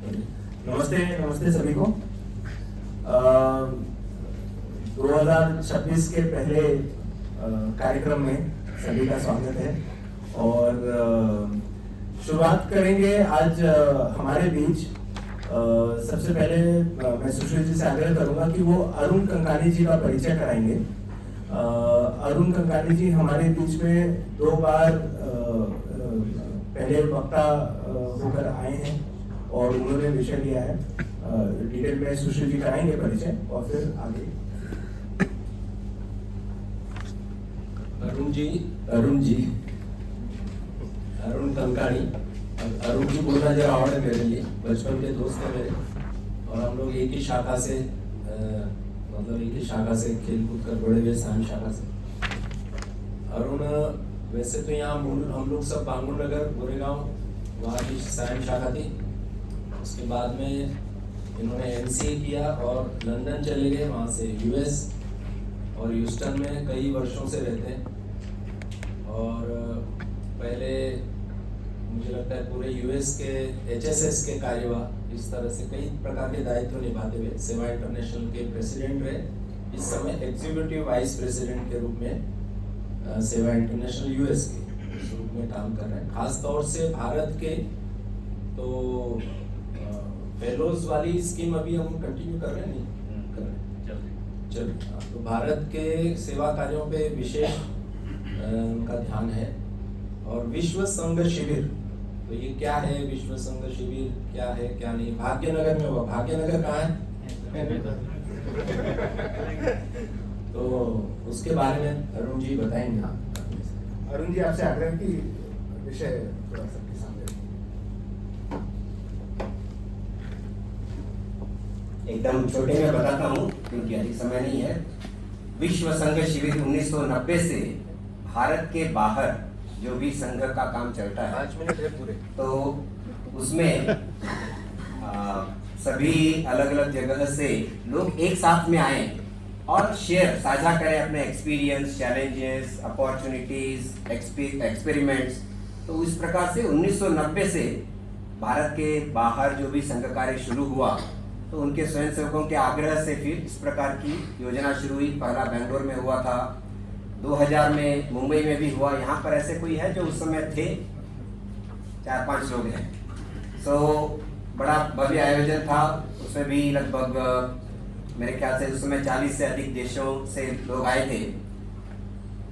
नमस्ते नमस्ते सभी को। 2026 के पहले कार्यक्रम में सभी का स्वागत है और शुरुआत करेंगे आज हमारे बीच। सबसे पहले मैं सुशील जी से आग्रह करूंगा कि वो अरुण कंकानी जी का परिचय कराएंगे। अरुण कंकानी जी हमारे बीच में 2 बार पहले वक्ता होकर आए हैं और उन्होंने विषय लिया है। डिटेल में सुशील जी कराएंगे परिचय और फिर आगे। अरुण कंकानी, अरुण जी बोलना जरा और है मेरे लिए, बचपन के दोस्त हैं मेरे और हम लोग एक ही शाखा से खेल कूद कर बड़े हुए साइन शाखा से। अरुण वैसे तो यहाँ हम लोग सब बांगुर नगर गोरेगांव वहाँ की साइन शाखा थी। उसके बाद में इन्होंने MCA किया और लंदन चले गए, वहाँ से US और ह्यूस्टन में कई वर्षों से रहते हैं। और पहले मुझे लगता है पूरे US के HSS के कार्यवाह इस तरह से कई प्रकार के दायित्व निभाते हुए सेवा इंटरनेशनल के प्रेसिडेंट रहे। इस समय एग्जीक्यूटिव वाइस प्रेसिडेंट के रूप में सेवा इंटरनेशनल US के रूप में काम कर रहे हैं। खास तौर से भारत के तो फेलोज वाली स्कीम अभी हम कंटिन्यू कर रहे हैं, नहीं कर रहे हैं, चल तो भारत के सेवा कार्यों पे विशेष उनका ध्यान है। और विश्व संघ शिविर, तो ये क्या है विश्व संघ शिविर, क्या है क्या नहीं, भाग्यनगर में हुआ। भाग्यनगर कहाँ है? तो उसके बारे में अरुण जी बताएंगे। अरुण जी आपसे आग्रह की विषय थोड़ा सबके सामने एकदम छोटे में बताता हूँ क्योंकि अधिक समय नहीं है। विश्व संघ शिविर 1990 से भारत के बाहर जो भी संघ का काम चलता है 5 मिनट है पूरे, तो उसमें सभी अलग अलग जगह से लोग एक साथ में आए और साझा करें अपने एक्सपीरियंस, चैलेंजेस, अपॉर्चुनिटीज, एक्सपेरिमेंट्स। तो इस प्रकार से 1990 से भारत के बाहर जो भी संघ कार्य शुरू हुआ तो उनके स्वयंसेवकों के आग्रह से फिर इस प्रकार की योजना शुरू हुई। पहला बेंगलोर में हुआ था, 2000 में मुंबई में भी हुआ। यहाँ पर ऐसे कोई है जो उस समय थे? 4-5 लोग हैं। बड़ा भव्य आयोजन था। उसमें भी लगभग मेरे ख्याल से उस समय 40 से अधिक देशों से लोग आए थे।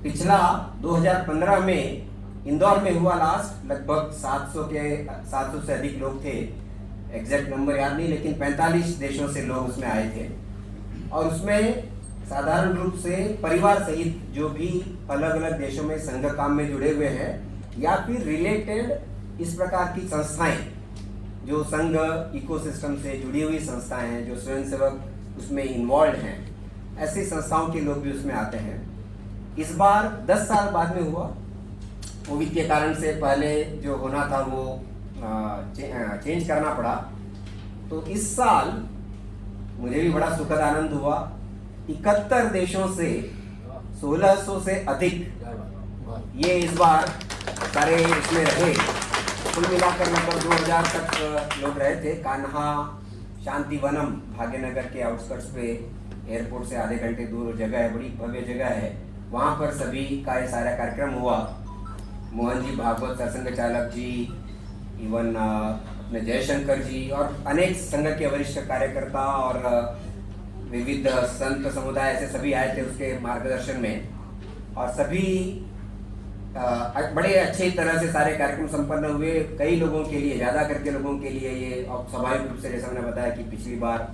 पिछला 2015 में इंदौर में हुआ लास्ट, लगभग 700 से अधिक लोग थे। एग्जैक्ट नंबर याद नहीं, लेकिन 45 देशों से लोग उसमें आए थे। और उसमें साधारण रूप से परिवार सहित जो भी अलग अलग देशों में संघ काम में जुड़े हुए हैं या फिर रिलेटेड इस प्रकार की संस्थाएं जो संघ इकोसिस्टम से जुड़ी हुई संस्थाएं हैं, जो स्वयंसेवक उसमें इन्वॉल्व हैं, ऐसी संस्थाओं के लोग भी उसमें आते हैं। इस बार 10 साल बाद में हुआ। कोविड के कारण से पहले जो होना था वो चेंज करना पड़ा। तो इस साल मुझे भी बड़ा सुखद आनंद हुआ। 71 देशों से 1600 से अधिक ये इस बार सारे इसमें रहे। कुल मिलाकर लगभग 2000 तक लोग रहे थे। कान्हा शांतिवनम भाग्यनगर के आउटस्कर्ट्स पे एयरपोर्ट से आधे घंटे दूर जगह है, बड़ी भव्य जगह है। वहाँ पर सभी का ये सारा कार्यक्रम हुआ। मोहन जी भागवत सरसंघ चालक जी, इवन अपने जयशंकर जी और अनेक संघ के वरिष्ठ कार्यकर्ता और विविध संत समुदाय ऐसे सभी आए थे उसके मार्गदर्शन में। और सभी बड़े अच्छे तरह से सारे कार्यक्रम संपन्न हुए। कई लोगों के लिए, ज़्यादा करके लोगों के लिए ये स्वाभाविक रूप से, जैसा मैंने बताया कि पिछली बार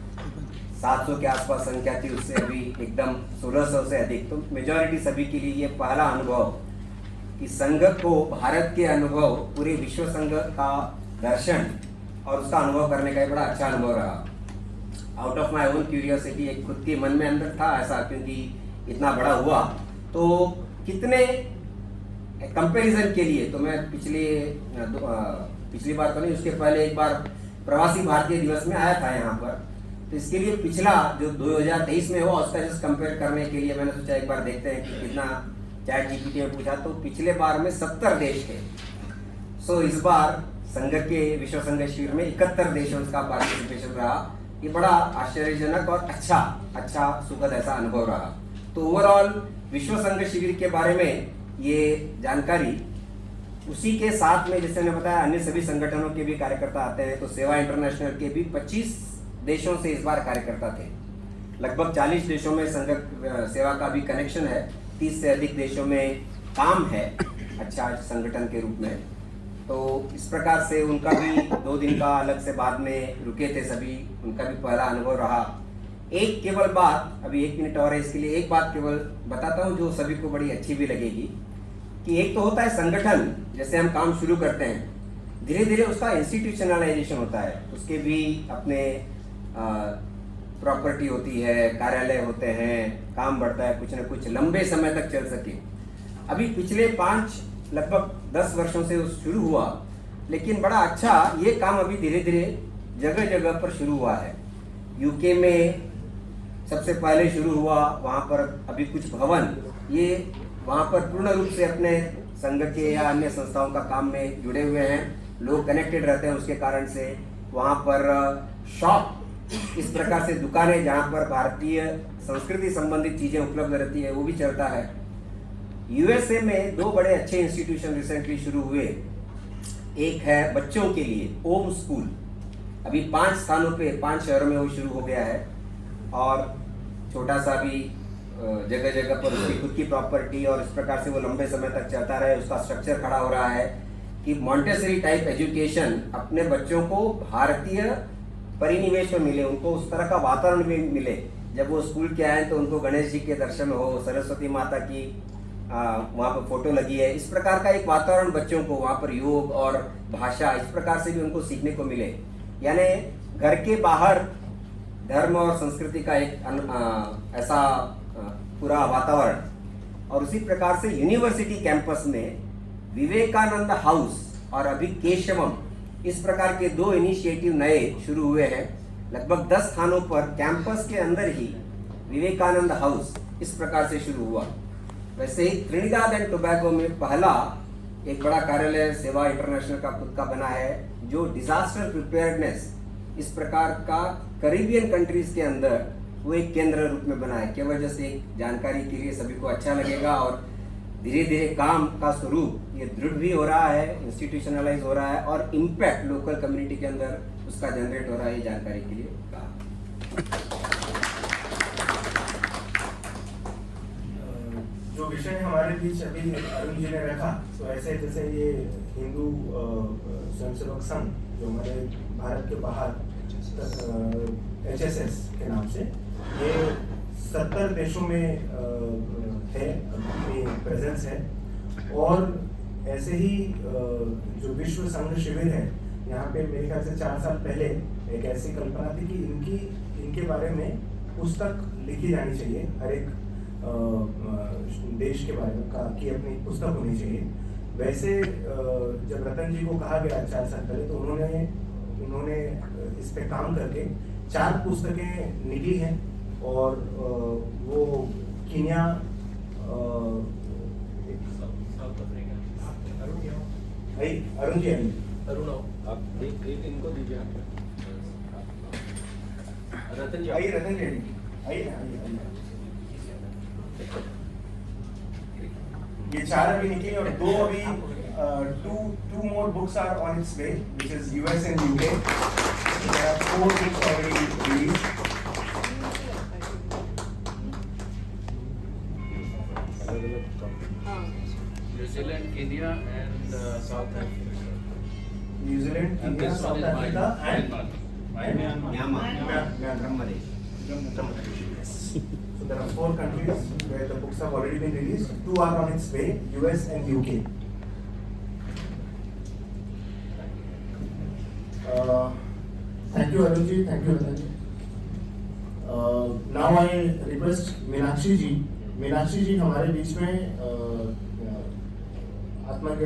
700 के आसपास संख्या थी, उससे अभी एकदम 1600 से अधिक। तो मेजॉरिटी सभी के लिए ये पहला अनुभव कि संघ को, भारत के अनुभव, पूरे विश्व संघ का दर्शन और उसका अनुभव करने का बड़ा अच्छा अनुभव रहा। Out of my own curiosity, एक खुद के मन में अंदर था ऐसा, क्योंकि इतना बड़ा हुआ तो कितने कंपैरिजन के लिए। तो मैं पिछली बार तो नहीं, उसके पहले एक बार प्रवासी भारतीय दिवस में आया था यहाँ पर। तो इसके लिए पिछला जो 2023 में हुआ उसका जस्ट कंपेयर करने के लिए मैंने सोचा एक बार देखते हैं कि कितना। चैट GPT में पूछा तो पिछले बार में 70 देश थे। इस बार संघ के विश्व संघ शिविर में 71 देशों का पार्टिसिपेशन रहा। ये बड़ा आश्चर्यजनक और अच्छा सुखद ऐसा अनुभव रहा। तो ओवरऑल विश्व संघ शिविर के बारे में ये जानकारी, उसी के साथ में जैसे मैंने बताया अन्य सभी संगठनों के भी कार्यकर्ता आते हैं। तो सेवा इंटरनेशनल के भी 25 देशों से इस बार कार्यकर्ता थे। लगभग 40 देशों में संघ सेवा का भी कनेक्शन है, 30 से अधिक देशों में काम है अच्छा संगठन के रूप में। तो इस प्रकार से उनका भी 2 दिन का अलग से बाद में रुके थे सभी, उनका भी पहला अनुभव रहा। एक केवल बात, अभी 1 मिनट और है इसके लिए, एक बात केवल बताता हूँ जो सभी को बड़ी अच्छी भी लगेगी कि एक तो होता है संगठन, जैसे हम काम शुरू करते हैं धीरे धीरे उसका इंस्टीट्यूशनलाइजेशन होता है, उसके भी अपने प्रॉपर्टी होती है, कार्यालय होते हैं, काम बढ़ता है, कुछ न कुछ लंबे समय तक चल सके। अभी पिछले 5 लगभग 10 वर्षों से शुरू हुआ, लेकिन बड़ा अच्छा ये काम अभी धीरे धीरे जगह जगह पर शुरू हुआ है। यूके में सबसे पहले शुरू हुआ, वहाँ पर अभी कुछ भवन ये वहाँ पर पूर्ण रूप से अपने संघ के या अन्य संस्थाओं का काम में जुड़े हुए हैं, लोग कनेक्टेड रहते हैं, उसके कारण से वहाँ पर शॉप, इस प्रकार से दुकानें जहाँ पर भारतीय संस्कृति संबंधित चीज़ें उपलब्ध रहती है वो भी चलता है। यूएसए में 2 बड़े अच्छे इंस्टीट्यूशन रिसेंटली शुरू हुए। एक है बच्चों के लिए ओम स्कूल, अभी 5 स्थानों पे 5 शहरों में वो शुरू हो गया है, और छोटा सा भी जगह जगह पर उसकी खुद की प्रॉपर्टी, और इस प्रकार से वो लंबे समय तक चलता रहे, उसका स्ट्रक्चर खड़ा हो रहा है कि मॉन्टेसरी टाइप एजुकेशन अपने बच्चों को भारतीय परिनिवेश में मिले, उनको उस तरह का वातावरण भी मिले। जब वो स्कूल के आए तो उनको गणेश जी के दर्शन हो, सरस्वती माता की वहाँ पर फोटो लगी है, इस प्रकार का एक वातावरण बच्चों को वहाँ पर योग और भाषा इस प्रकार से भी उनको सीखने को मिले। यानी घर के बाहर धर्म और संस्कृति का एक ऐसा पूरा वातावरण। और उसी प्रकार से यूनिवर्सिटी कैंपस में विवेकानंद हाउस और अभी केशवम, इस प्रकार के 2 इनिशिएटिव नए शुरू हुए हैं। लगभग 10 स्थानों पर कैंपस के अंदर ही विवेकानंद हाउस इस प्रकार से शुरू हुआ। वैसे ही त्रिनिदाद एंड टोबैगो में पहला एक बड़ा कार्यालय सेवा इंटरनेशनल का खुद का बना है, जो डिजास्टर प्रिपेयर्डनेस इस प्रकार का कैरिबियन कंट्रीज के अंदर वो एक केंद्र रूप में बना है। केवल जैसे एक जानकारी के लिए सभी को अच्छा लगेगा, और धीरे धीरे काम का स्वरूप ये दृढ़ भी हो रहा है, इंस्टीट्यूशनलाइज हो रहा है, और इम्पैक्ट लोकल कम्युनिटी के अंदर उसका जनरेट हो रहा है। ये जानकारी के लिए जो विषय हमारे बीच अभी अरुण जी ने रखा, तो ऐसे जैसे ये हिंदू स्वयंसेवक संघ जो हमारे भारत के बाहर HSS के नाम से, ये 70 देशों में है, अपनी प्रेजेंस है। और ऐसे ही जो विश्व संघ शिविर है, यहाँ पे मेरे ख्याल से 4 साल पहले एक ऐसी कल्पना थी कि इनके बारे में पुस्तक लिखी जानी चाहिए, हर एक देश के बारे में की अपनी पुस्तक होनी चाहिए। वैसे जब रतन जी को कहा गया 4 साल पहले, तो उन्होंने इस पे काम करके 4 पुस्तकें निकली हैं, और वो कीनिया, अरुण जी आप एक इनको दीजिए, रतन जी आइए। ये 4 अभी निकली, और 2 अभी two more books are on its way, which is US and UK. There are 4 books already released. New Zealand, Kenya, and South Africa. New Zealand, And Kenya, this one South is Africa, Myanmar. Myanmar. Yes. So there are 4 countries where the books have already been released. 2 are on its way, US and UK. Thank you, Arun ji. Thank you, Ratan ji. Now I request Meenakshi जी। मीनाक्षी जी हमारे बीच में आत्मज्ञ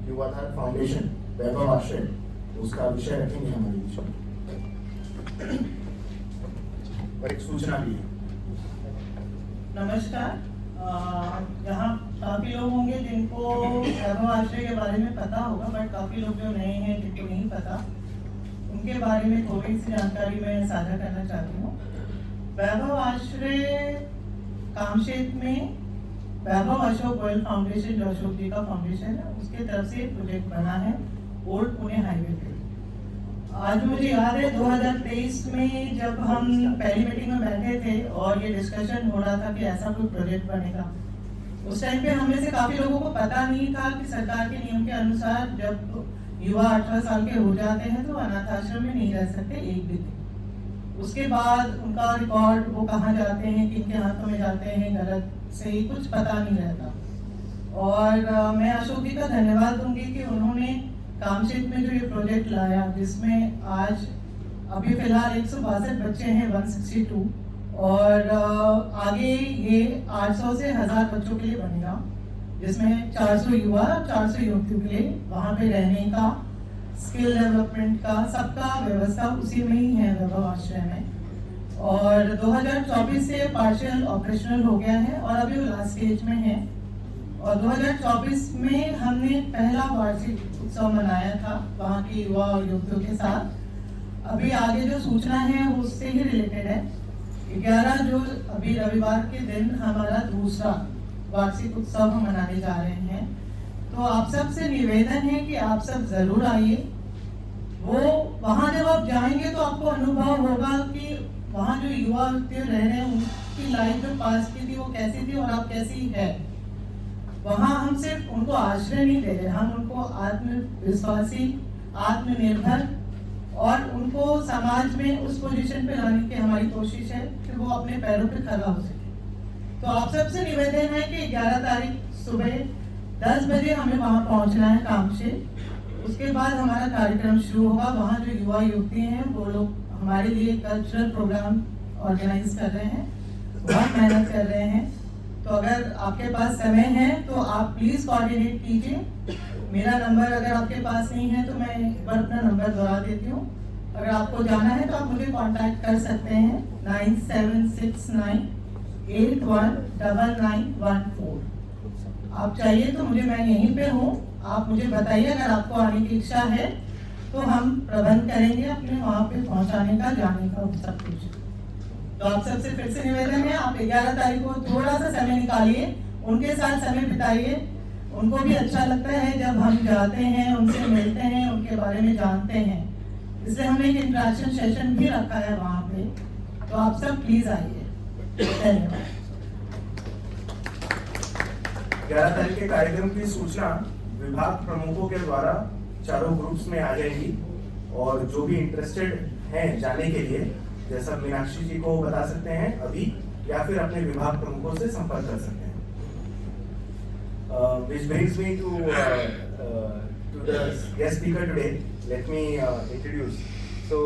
युवाधार foundation वैभव आश्रय, उसका विषय रखेंगे हमारे बीच में, और एक सूचना भी है। नमस्कार। यहाँ काफ़ी लोग होंगे जिनको वैभव आश्रय के बारे में पता होगा, बट काफ़ी लोग जो नए हैं जिनको नहीं पता, उनके बारे में थोड़ी सी जानकारी मैं साझा करना चाहती हूँ। वैभव आश्रय कामशेत में वैभव अशोक गोयल फाउंडेशन, जो अशोक जी का फाउंडेशन है, उसके तरफ से एक प्रोजेक्ट बना है ओल्ड पुणे हाईवे पे। आज मुझे याद है 2023 में जब हम पहली मीटिंग में बैठे थे और ये डिस्कशन हो रहा था कि ऐसा कोई प्रोजेक्ट बनेगा, उस टाइम पे हमें से काफी लोगों को पता नहीं था कि सरकार के नियम के अनुसार जब युवा 18 साल के हो जाते हैं तो अनाथ आश्रम में नहीं रह सकते एक भी दिन। उसके बाद उनका रिकॉर्ड, वो कहाँ जाते हैं, किनके हाथों में जाते हैं, गलत सही कुछ पता नहीं रहता। और मैं अशोक जी का धन्यवाद दूंगी कि उन्होंने कामशेत में जो ये प्रोजेक्ट लाया, जिसमें आज अभी फिलहाल 162 बच्चे हैं, 162, और आगे ये 800 से 1000 बच्चों के लिए बनेगा, जिसमें 400 युवा, 400 युवतियों के लिए वहाँ पे रहने का, स्किल डेवलपमेंट का, सबका व्यवस्था उसी में ही है वैभव आश्रय में। और 2024 से पार्शियल ऑपरेशनल हो गया है और अभी वो लास्ट स्टेज में है। और 2024 में हमने पहला वार्षिक उत्सव मनाया था वहाँ की युवा और युवतियों के साथ। अभी आगे जो सूचना है वो उससे ही रिलेटेड है। 11 जो अभी रविवार के दिन हमारा दूसरा वार्षिक उत्सव हम मनाने जा रहे हैं। तो आप सब से निवेदन है कि आप सब जरूर आइए। वो वहाँ जब आप जाएंगे तो आपको अनुभव होगा कि वहाँ जो युवा रह रहे हैं उनकी लाइफ जो पास की थी वो कैसी थी और अब कैसी है। वहाँ हम सिर्फ उनको आश्रय नहीं दे रहे, हम उनको आत्मविश्वासी, आत्मनिर्भर और उनको समाज में उस पोजीशन पे लाने की हमारी कोशिश है कि वो अपने पैरों पे खड़ा हो सके। तो आप सबसे निवेदन है कि 11 तारीख सुबह 10 बजे हमें वहाँ पहुँचना है कामशेत। उसके बाद हमारा कार्यक्रम शुरू होगा। वहाँ जो युवा युवती हैं वो लोग हमारे लिए कल्चरल प्रोग्राम ऑर्गेनाइज कर रहे हैं, बहुत मेहनत कर रहे हैं। तो अगर आपके पास समय है तो आप प्लीज़ कोऑर्डिनेट कीजिए। मेरा नंबर अगर आपके पास नहीं है तो मैं एक बार अपना नंबर दोहरा देती हूँ। अगर आपको जाना है तो आप मुझे कांटेक्ट कर सकते हैं 9769 819914। आप चाहिए तो मुझे, मैं यहीं पे हूँ, आप मुझे बताइए। अगर आपको आने की इच्छा है तो हम प्रबंध करेंगे अपने वहाँ पे पहुँचाने का, जाने का, सब कुछ। तो आप सबसे फिर से निवेदन है, आप 11 तारीख को थोड़ा सा समय निकालिए, उनके साथ समय बिताइए। उनको भी अच्छा लगता है जब हम जाते हैं, उनसे मिलते हैं, उनके बारे में जानते हैं। इसलिए हमने एक इंटरेक्शन सेशन भी रखा है वहाँ पे। तो आप सब प्लीज आइए। धन्यवाद। 11 तारीख के कार्यक्रम की सूचना विभाग प्रमुखों के द्वारा चारों ग्रुप्स में आ जाएगी और जो भी इंटरेस्टेड हैं जाने के लिए, जैसा मीनाक्षी जी को बता सकते हैं अभी, या फिर अपने विभाग प्रमुखों से संपर्क कर सकते हैं। Which brings me to the guest speaker today. Let me introduce. So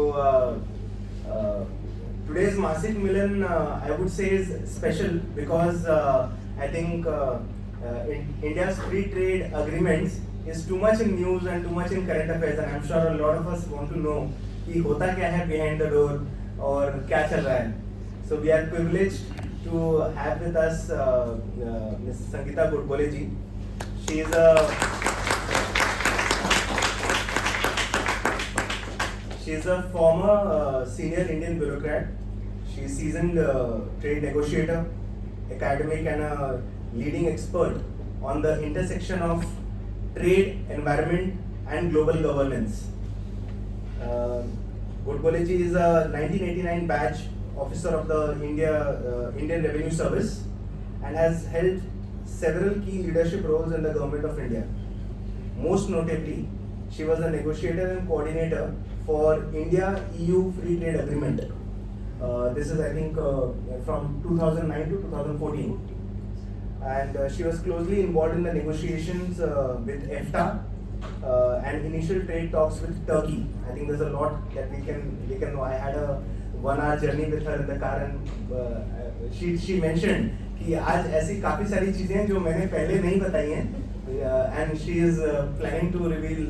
today's Masik Milan, I would say, is special because I think India's free trade agreements is too much in news and too much in current affairs, and I'm sure a lot of us want to know कि होता क्या है behind the door और क्या चल रहा है. So we are privileged to have with us Ms. Sangeeta Godbole ji. She is a former senior Indian bureaucrat. She is seasoned trade negotiator, academic, and a leading expert on the intersection of trade, environment, and global governance. Godbole ji is a 1989 batch officer of the Indian Revenue Service and has held several key leadership roles in the government of India. Most notably, she was a negotiator and coordinator for India-EU Free Trade Agreement. This is, I think, from 2009 to 2014. And she was closely involved in the negotiations with EFTA and initial trade talks with Turkey. I think there's a lot that we can know. I had a 1-hour journey with her in the car, and she mentioned कि आज ऐसी काफी सारी चीजें हैं जो मैंने पहले नहीं बताई हैं, and she is planning to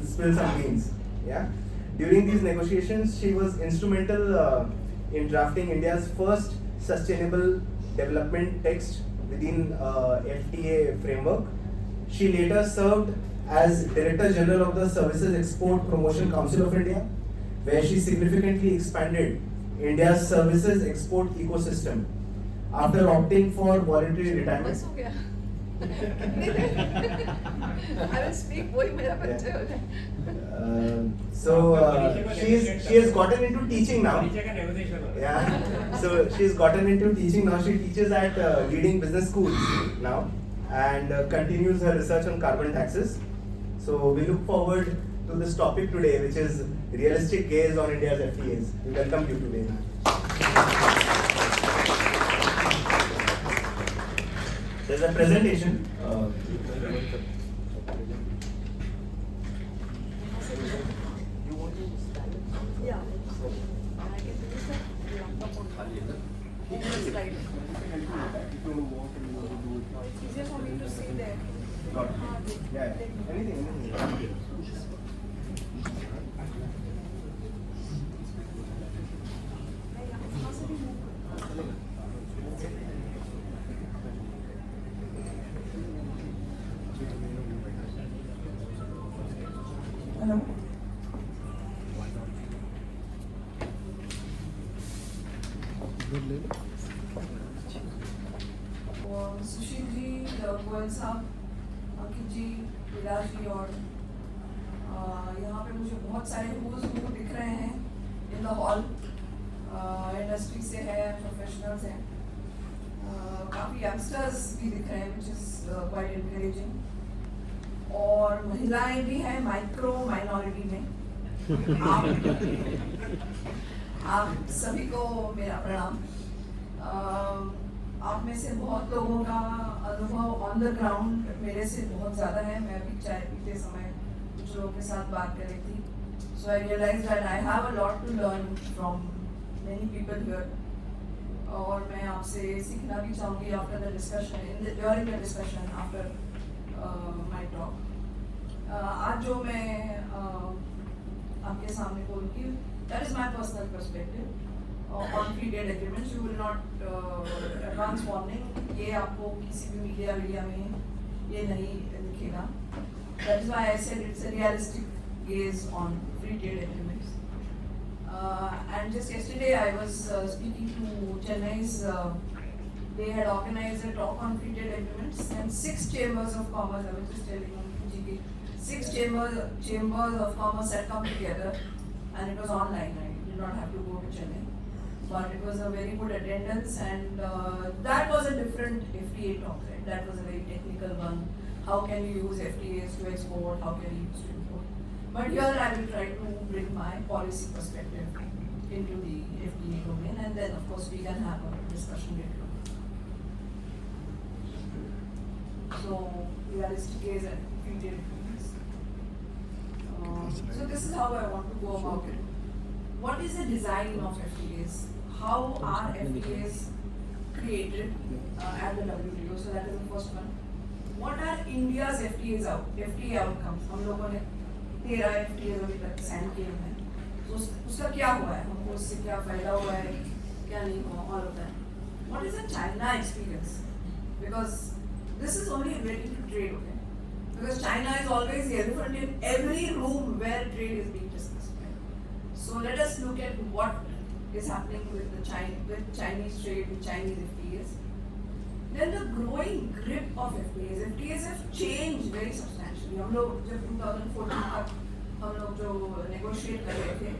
spill some beans. Yeah. During these negotiations, she was instrumental in drafting India's first sustainable development text within FTA framework. She later served as Director General of the Services Export Promotion Council of India, where she significantly expanded India's services export ecosystem after opting for voluntary retirement. बस हो गया I will speak वही मेरा बच्चे हो जाए She has gotten into teaching now. Yeah. So she's gotten into teaching now. She teaches at leading business schools now and continues her research on carbon taxes. So we look forward to this topic today, which is realistic gaze on India's FTAs. We welcome you today. There's a presentation. Yeah. I can do this slide. It's easier for me to see there. Yeah. Anything. Hello. और सुशील जी, गोयल साहब, अंकित जी, विलास जी और यहाँ पे मुझे बहुत सारे who's who दिख रहे हैं इन द हॉल. इंडस्ट्री से है, प्रोफेशनल्स हैं, काफ़ी यंगस्टर्स भी दिख रहे हैं, which is quite encouraging. और महिलाएं भी हैं माइक्रो माइनॉरिटी में. आप सभी को मेरा प्रणाम. आप में से बहुत लोगों का अनुभव ऑन द ग्राउंड मेरे से बहुत ज़्यादा है. मैं अभी चाय पीते समय कुछ लोगों के साथ बात कर रही थी. So I realise that I have a lot to learn from many people here. और मैं आपसे सीखना भी चाहूँगी after the discussion, during the discussion after my talk. आज जो मैं आपके सामने बोलूँगी, that is my personal perspective on free trade agreements. You will not advance warning. ये आपको किसी भी मीडिया में ये नहीं दिखेगा. That is why I said it's a realistic gaze on free trade agreements. And just yesterday I was speaking to Chennai's. They had organized a talk on free trade agreements, and 6 chambers of commerce. I was just telling you, 6 chambers of commerce had come together, and it was online. I did not have to go to Chennai. But it was a very good attendance, and that was a different FTA talk, right? That was a very technical one. How can you use FTAs to export? How can you use to import? But here I will try to bring my policy perspective into the FTA domain, and then of course we can have a discussion later. So realistic is a free trade agreements. So this is how I want to go about it. What is the design of FTAs? How are FTAs created at the WTO? So that is the first one. What are India's FTA outcomes? हम लोगों ने 13 FTAs अभी तक sign किए हैं. तो उसका क्या हुआ है? हमको उससे क्या फायदा हुआ है? क्या नहीं हुआ? All of that. What is the China experience? Because this is only related to trade, okay? Because China is always the elephant in every room where trade is being discussed. So let us look at what is happening with Chinese trade, with Chinese FTAs. Then the growing grip of FTAs. FTAs have changed very substantially. हम लोग जब 2014 तक हम लोग जो negotiate कर रहे थे,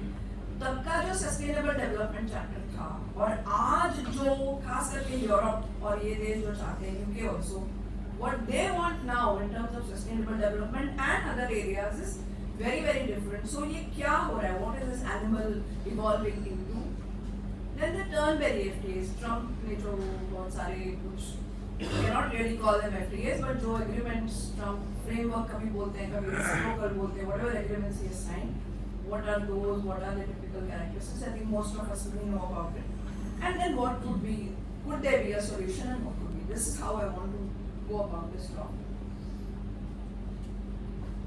तब का जो sustainable development chapter था, और आज जो खास करके यूरोप और ये देश जो चाहते हैं, UK also, what they want now in terms of sustainable development and other areas is very very different. So ये क्या हो रहा है? What is this animal evolving into? Then the Turnberry FTAs, Trump ने जो बहुत सारे कुछ cannot really call them FTAs, but जो agreements Trump framework कभी बोलते हैं, कभी reciprocal बोलते हैं, whatever agreements he has signed, what are those? What are the typical characteristics? I think most of us will know about it. And then what could there be a solution, and what could be? This is how I want to go about this talk.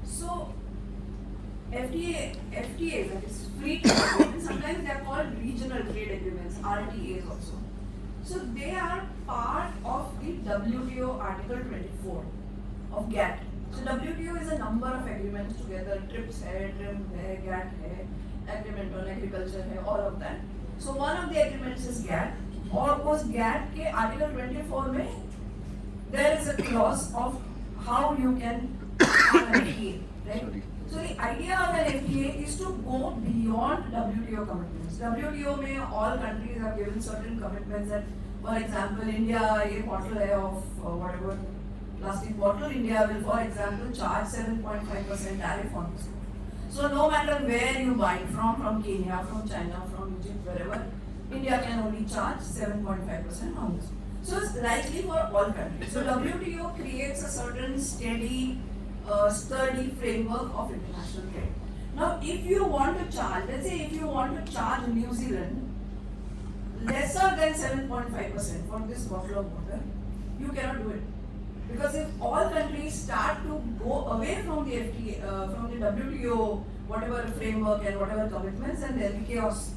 So FTAs, that is free trade agreements, sometimes they are called regional trade agreements, RTAs also. So they are part of the WTO Article 24 of GATT. So WTO is a number of agreements together, TRIPS hai, TRIM hai, GATT hai, Agreement on Agriculture hai, all of that. So one of the agreements is GATT, और उस GATT के Article 24 में there is a clause of how you can have an FTA, right? So the idea of an FTA is to go beyond WTO commitments. WTO में all countries have given certain commitments that, for example, India ये bottle है of whatever plastic bottle, India will, for example, charge 7.5% tariff on this. So no matter where you buy it from Kenya, from China, from Egypt, wherever, India can only charge 7.5% on this. So it's likely for all countries. So WTO creates a certain steady, sturdy framework of international trade. Now, if you want to charge, let's say if you want to charge New Zealand lesser than 7.5% for this bottle of water, you cannot do it. Because if all countries start to go away from the FTA, from the WTO, whatever framework and whatever commitments, and there will be chaos.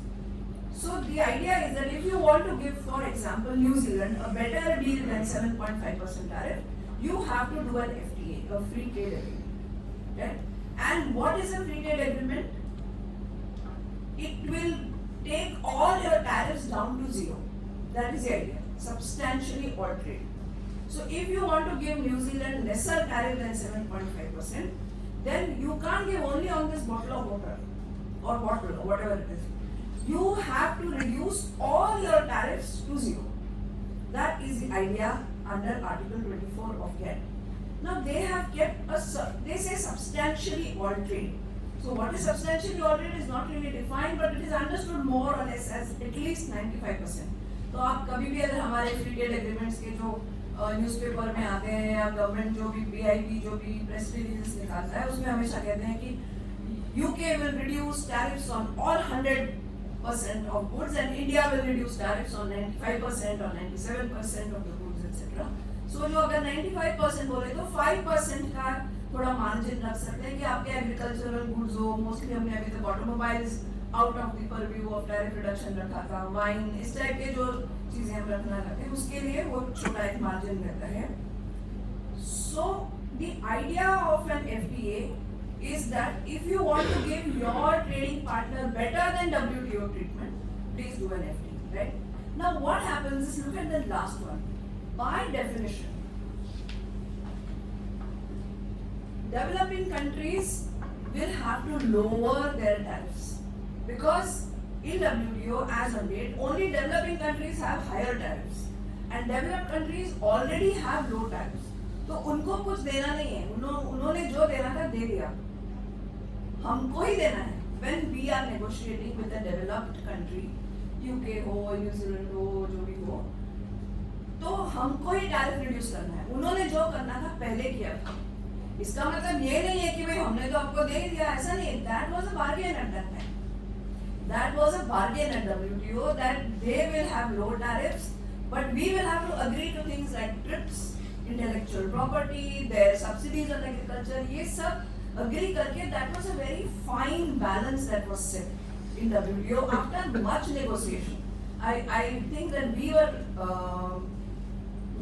So the idea is that if you want to give, for example, New Zealand a better deal than 7.5% tariff, you have to do an FTA, a free trade agreement. Right? And what is a free trade agreement? It will take all your tariffs down to zero. That is the idea. Substantially altered. So if you want to give New Zealand lesser tariff than 7.5%, then you can't give only on this bottle of water or bottle or whatever it is. You have to reduce all your tariffs to zero. That is the idea under Article 24 of GATT. Now they have kept they say substantially altered. So what is substantially altered is not really defined, but it is understood more or less as at least 95%. तो आप कभी भी अगर हमारे free trade agreements के जो newspaper में आते हैं या गवर्नमेंट जो भी BIP जो भी प्रेस रिलीजेस निकालता है उसमें हमेशा कहते हैं कि UK will reduce tariffs on all 100% of goods and India will reduce tariffs on 95% or 97% of the goods, etc. So जो अगर 95% बोले तो 5% का थोड़ा मार्जिन रख सकते हैं कि आपके एग्रीकल्चरल गुड्स हो, मोस्टली हमने अभी तक automobiles out of the purview of tariff reduction रखा था, वाइन, इस टाइप के जो चीजें हम रखना चाहते हैं उसके लिए वो छोटा एक मार्जिन रहता है. So the idea of an FTA is that if you want to give your trading partner better than WTO treatment, please do an FTA, right? Now what happens is, look at the last one. By definition, developing countries will have to lower their tariffs because in WTO as on date, only developing countries have higher tariffs and developed countries already have low tariffs. तो उनको कुछ देना नहीं है, उन्होंने जो देना था दे दिया, हमको ही देना है. When we are negotiating with a developed country, UK हो, New Zealand हो, जो भी हो, तो हमको ही टैरिफ रिड्यूस करना है. उन्होंने जो करना था पहले किया था. इसका मतलब ये नहीं है कि भाई हमने तो आपको दे दिया, ऐसा नहीं. That was a bargain at that time. That was a bargain at WTO that they will have low tariffs, but we will have to agree to things like TRIPS, intellectual property, their subsidies on agriculture. ये सब agree करके that was a very fine balance that was set in WTO after much negotiation. I think that we were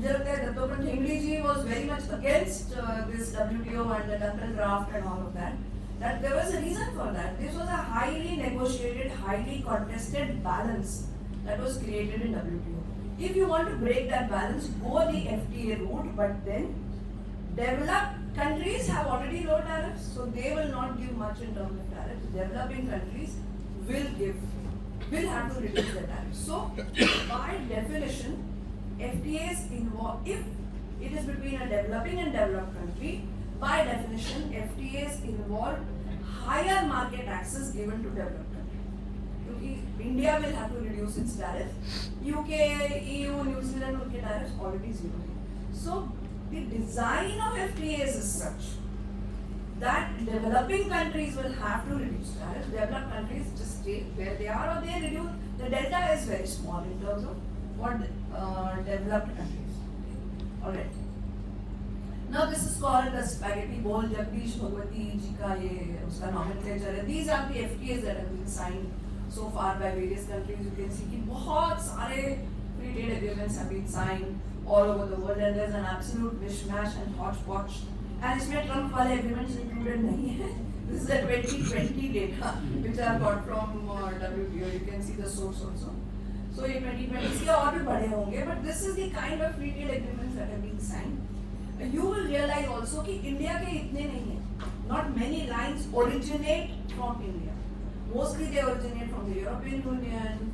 मुझे लगता है दत्तोपंत ठेंगड़ी जी was very much against this WTO and the Dunkle draft and all of that. That there was a reason for that. This was a highly negotiated, highly contested balance that was created in WTO. If you want to break that balance, go the FTA route, but then developed countries have already low tariffs, so they will not give much in terms of tariffs. Developing countries will have to reduce their tariffs. So by definition, FTAs involve, if it is between a developing and developed country, by definition, FTAs involve higher market access given to developed countries. India will have to reduce its tariff. UK, EU, New Zealand, उनके tariffs already zero. So the design of FTAs is such that developing countries will have to reduce tariffs. Developed countries just stay where they are or they reduce. The delta is very small in terms of what developed countries. Alright. Now this is called the spaghetti bowl. Jagdish Bhagwati ji का ये उसका nomenclature है. These are the FTAs that have been signed so far by various countries. You can see कि बहुत सारे free trade agreements have been signed all over the world, and there's an absolute mishmash and hodgepodge. And इसमें Trump वाले agreements included नहीं है. This is the 2020 data which I got from WTO. You can see the source also. So ये 2020 इसके और भी बड़े होंगे, but this is the kind of free trade agreements that have been signed. You will realize also कि India के इतने नहीं हैं. Not many lines originate from India. Mostly they originate from the European Union,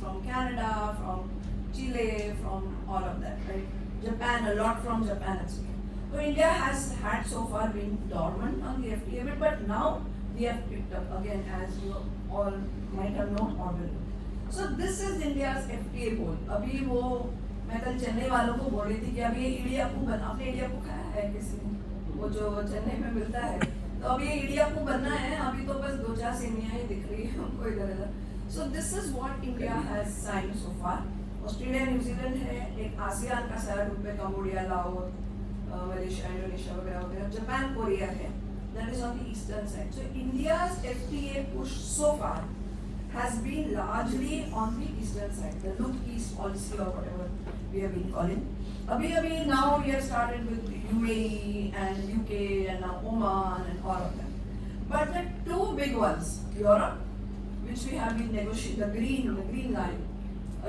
from Canada, from Chile, from all of that, right? Japan, a lot from Japan as well. So India has had so far been dormant on the FTA bit, but now we have picked up again, as you all might have known or will know. So this is India's FTA goal. अभी वो मैं कल चेन्नई वालों को बोल रही थी कि अभी ये इडियाप्पू बना, आपने इडियाप्पू खाया है किसी ने? वो जो चेन्नई में मिलता है, तो अभी ये इडियाप्पू बनना है. अभी तो बस 2-4 सेमियां ही दिख रही है हमको इधर उधर. So this is what India has signed so far. Australia, New Zealand है, एक आसियान का सारा ग्रुप है, कंबोडिया, लाओस, मलेशिया, इंडोनेशिया वगैरह वगैरह. जापान, कोरिया है, that is on the eastern side. So India's FTA push so far has been largely on the eastern side, the look east policy or whatever we have been calling. Abhi now we have started with UAE and UK and now Oman and all of them. But the two big ones, Europe, which we have been negotiating, the green line,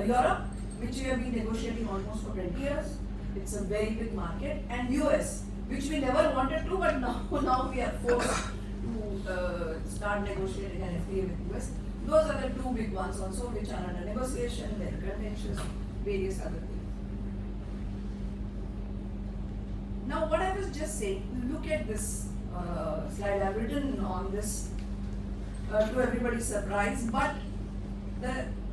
Europe, which we have been negotiating almost for 20 years. It's a very big market, and US, which we never wanted to, but now we are forced to start negotiating an FTA with US. Those are the two big ones also, which are under negotiation, they're contentious, various other things. Now, what I was just saying, look at this slide. I've written on this to everybody's surprise, but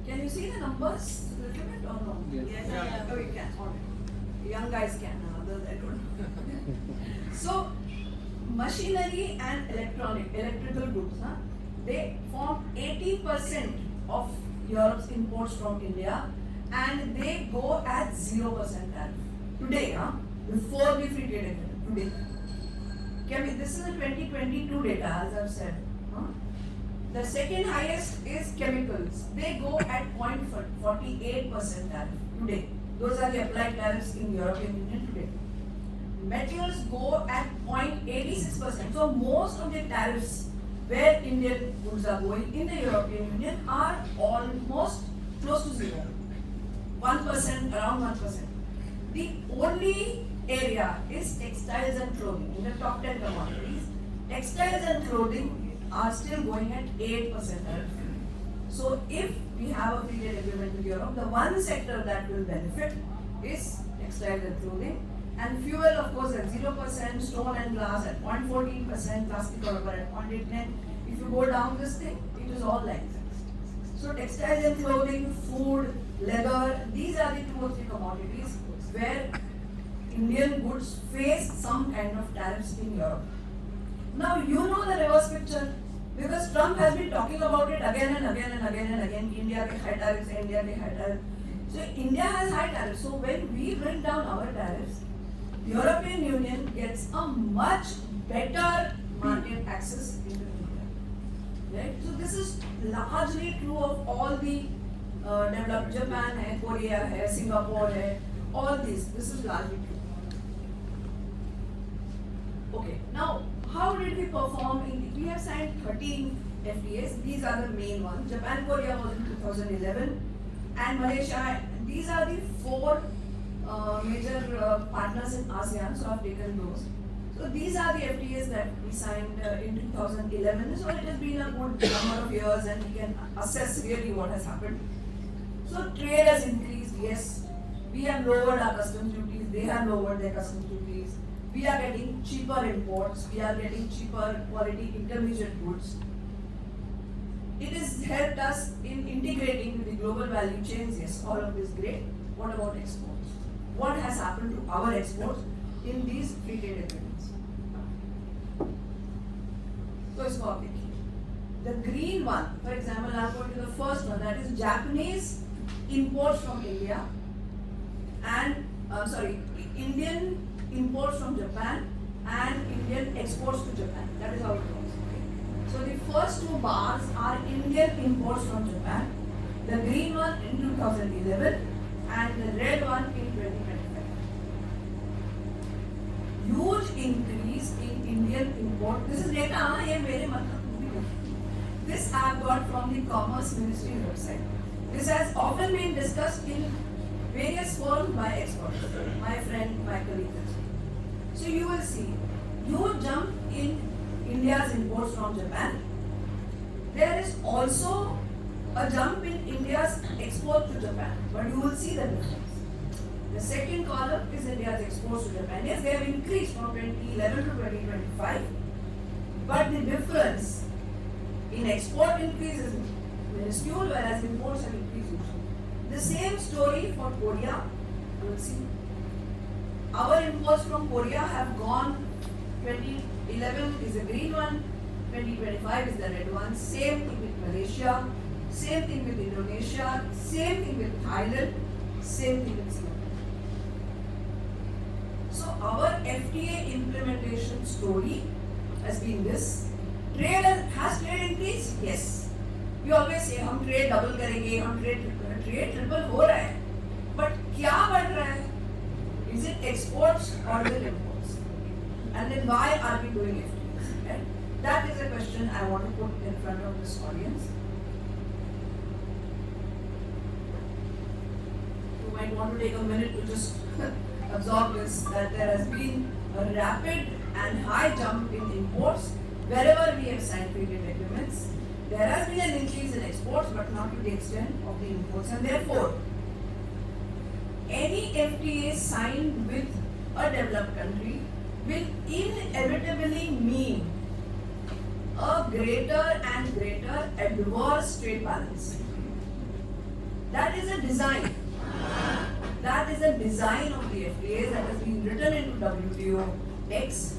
can you see the numbers a little bit or no? Yes. Yeah. Oh, you can. All right. Young guys can, others I don't. So, machinery and electrical goods, they form 80% of Europe's imports from India, and they go at 0% tariff. Today, before the free trade agreement, today. This is the 2022 data, as I've said. The second highest is chemicals. They go at 0.48% tariff today. Those are the applied tariffs in European Union today. Metals go at 0.86%. So most of the tariffs where Indian goods are going in the European Union are almost close to zero. 1%, around 1%. The only area is textiles and clothing. In the top 10 commodities, textiles and clothing are still going at 8% tariff. So if we have a free trade agreement with Europe, the one sector that will benefit is textiles and clothing. And fuel, of course, at 0%, stone and glass at 0.14%, plastic or rubber at 0.89%. If you go down this thing, it is all like that. So textiles and clothing, food, leather, these are the 2 or 3 commodities where Indian goods face some kind of tariffs in Europe. Now you know the reverse picture, because Trump has been talking about it again and again and again and again. India ke high tariffs, India ke high tariffs. So India has high tariffs. So when we bring down our tariffs, European Union gets a much better market access into India. Right? So this is largely true of all the developed Japan, hai, Korea, hai, Singapore, hai, all these. This is largely true. Okay, now how did we perform? We have signed 13 FTAs. These are the main ones. Japan, Korea was in 2011, and Malaysia. These are the 4 major partners in ASEAN. So I've taken those. So these are the FTAs that we signed in 2011. So it has been a good number of years, and we can assess really what has happened. So trade has increased. Yes, we have lowered our customs duties. They have lowered their customs duties. We are getting cheaper imports, we are getting cheaper quality intermediate goods. It has helped us in integrating with the global value chains. Yes, all of this great. What about exports? What has happened to our exports in these free trade agreements? So it's complicated. The green one, for example, I'll go to the first one, that is Japanese imports from India and Indian imports from Japan and Indian exports to Japan. That is how it goes. So the first 2 bars are Indian imports from Japan. The green one in 2011 and the red one in 2025. Huge increase in Indian import. This is data, ये मेरे मतलब नहीं है. This I have got from the Commerce Ministry website. This has often been discussed in various forums by experts, my friend, my colleagues. So you will see huge jump in India's imports from Japan. There is also a jump in India's export to Japan, but you will see the difference. The second column is India's exports to Japan. Yes, they have increased from 2011 to 2025, but the difference in export increase is minuscule, whereas imports have increased. The same story for Korea. You will see. Our imports from Korea have gone. 2011 is the green one, 2025 is the red one. Same thing with Malaysia, same thing with Indonesia, same thing with Thailand, same thing with Singapore. So our FTA implementation story has been this. Has trade increased? Yes. We always say हम trade double करेंगे, हम trade triple हो रहा है, but क्या बढ़ रहा है? Is it exports or is it imports? And then why are we doing FTAs? Right? That is a question I want to put in front of this audience. You might want to take a minute to just absorb this, that there has been a rapid and high jump in imports wherever we have signed trade agreements. There has been an increase in exports, but not to the extent of the imports, and therefore, any FTA signed with a developed country will inevitably mean a greater and greater adverse trade balance. That is a design. That is a design of the FTAs that has been written into WTO text,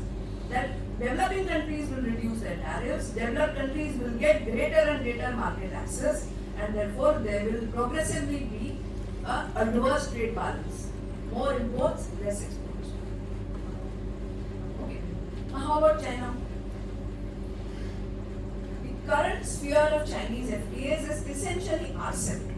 that developing countries will reduce their tariffs, developed countries will get greater and greater market access, and therefore there will progressively be an adverse trade balance. More imports, less exports. Okay. Now how about China? The current sphere of Chinese FTAs is essentially RCEP.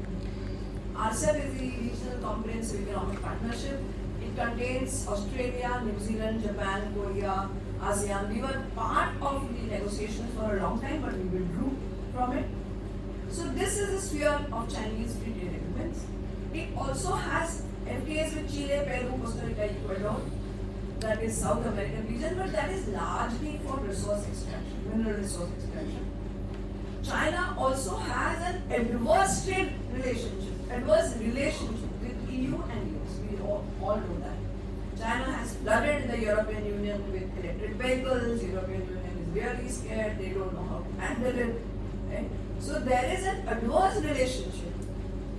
RCEP is the Regional Comprehensive Economic Partnership. It contains Australia, New Zealand, Japan, Korea, ASEAN. We were part of the negotiations for a long time, but we withdrew from it. So this is the sphere of Chinese free trade agreements. It also has FTAs with Chile, Peru, Costa Rica, Ecuador. That is South American region, but that is largely for resource extraction, mineral resource extraction. China also has an adverse trade relationship, with EU and US. We all know that. China has flooded the European Union with electric vehicles. European Union is really scared. They don't know how to handle it. Right? So there is an adverse relationship